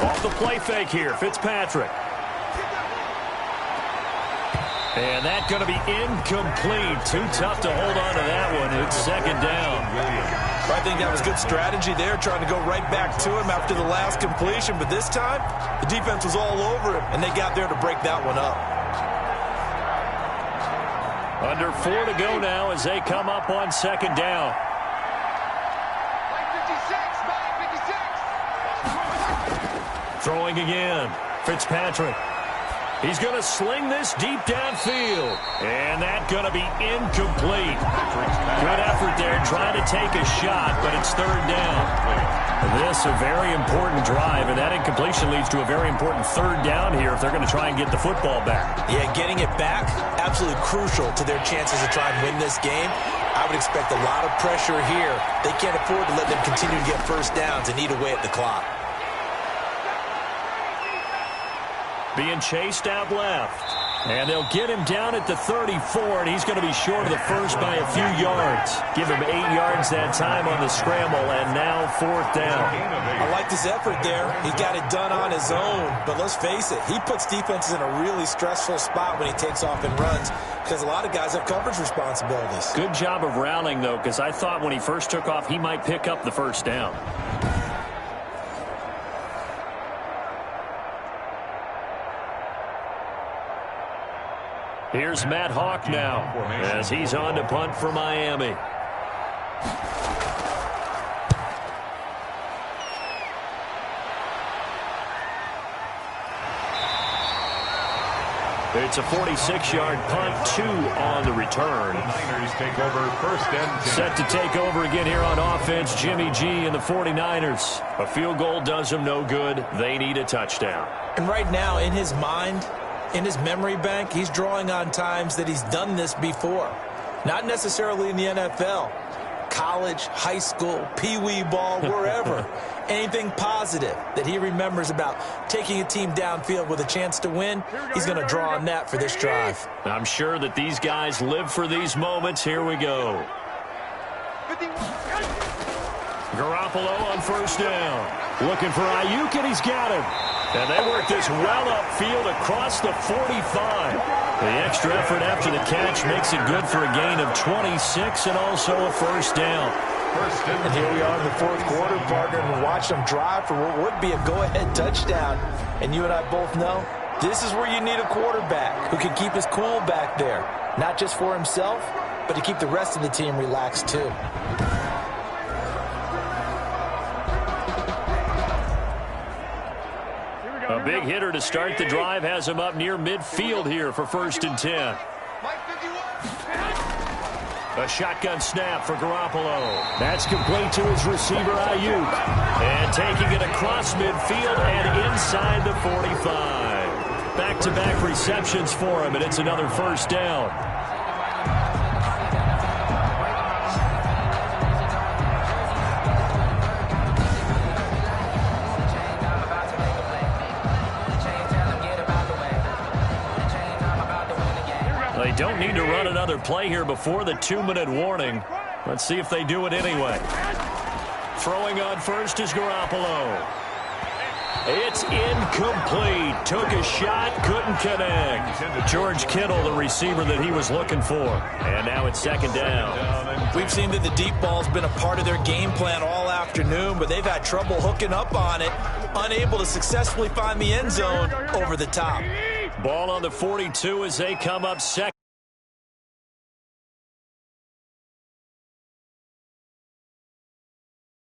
Off the play fake here, Fitzpatrick. And that's going to be incomplete. Too tough to hold on to that one. It's 2nd down. I think that was good strategy there, trying to go right back to him after the last completion. But this time, the defense was all over him, and they got there to break that one up. Under 4 to go now as they come up on 2nd down. Throwing again. Fitzpatrick. He's going to sling this deep downfield. And that's going to be incomplete. Good effort there trying to take a shot, but it's 3rd down. This a very important drive, and that incompletion leads to a very important 3rd down here if they're going to try and get the football back. Yeah, getting it back, absolutely crucial to their chances to try and win this game. I would expect a lot of pressure here. They can't afford to let them continue to get first downs and eat away at the clock. Being chased out left. And they'll get him down at the 34, and he's going to be short of the first by a few yards. Give him 8 yards that time on the scramble, and now 4th down. I like this effort there. He got it done on his own, but let's face it, he puts defenses in a really stressful spot when he takes off and runs because a lot of guys have coverage responsibilities. Good job of rallying, though, because I thought when he first took off, he might pick up the first down. Here's Matt Hawk now as he's on to punt for Miami. It's a 46-yard punt, 2 on the return. Niners take over first and 10. Set to take over again here on offense, Jimmy G and the 49ers. A field goal does them no good. They need a touchdown. And right now, in his mind, in his memory bank, he's drawing on times that he's done this before. Not necessarily in the NFL. College, high school, pee-wee ball, wherever. Anything positive that he remembers about taking a team downfield with a chance to win, he's going to draw on that for this drive. I'm sure that these guys live for these moments. Here we go. Garoppolo on first down. Looking for Ayuk, and he's got him. And they work this well upfield across the 45. The extra effort after the catch makes it good for a gain of 26 and also a first down. And here we are in the fourth quarter, partner, and watch them drive for what would be a go-ahead touchdown. And you and I both know this is where you need a quarterback who can keep his cool back there. Not just for himself, but to keep the rest of the team relaxed too. A big hitter to start the drive has him up near midfield here for first and 10. A shotgun snap for Garoppolo. That's complete to his receiver, Ayuk. And taking it across midfield and inside the 45. Back-to-back receptions for him, and it's another first down. They don't need to run another play here before the 2-minute warning. Let's see if they do it anyway. Throwing on first is Garoppolo. It's incomplete. Took a shot, couldn't connect. George Kittle, the receiver that he was looking for. And now it's second down. We've seen that the deep ball's been a part of their game plan all afternoon, but they've had trouble hooking up on it, unable to successfully find the end zone over the top. Ball on the 42 as they come up second.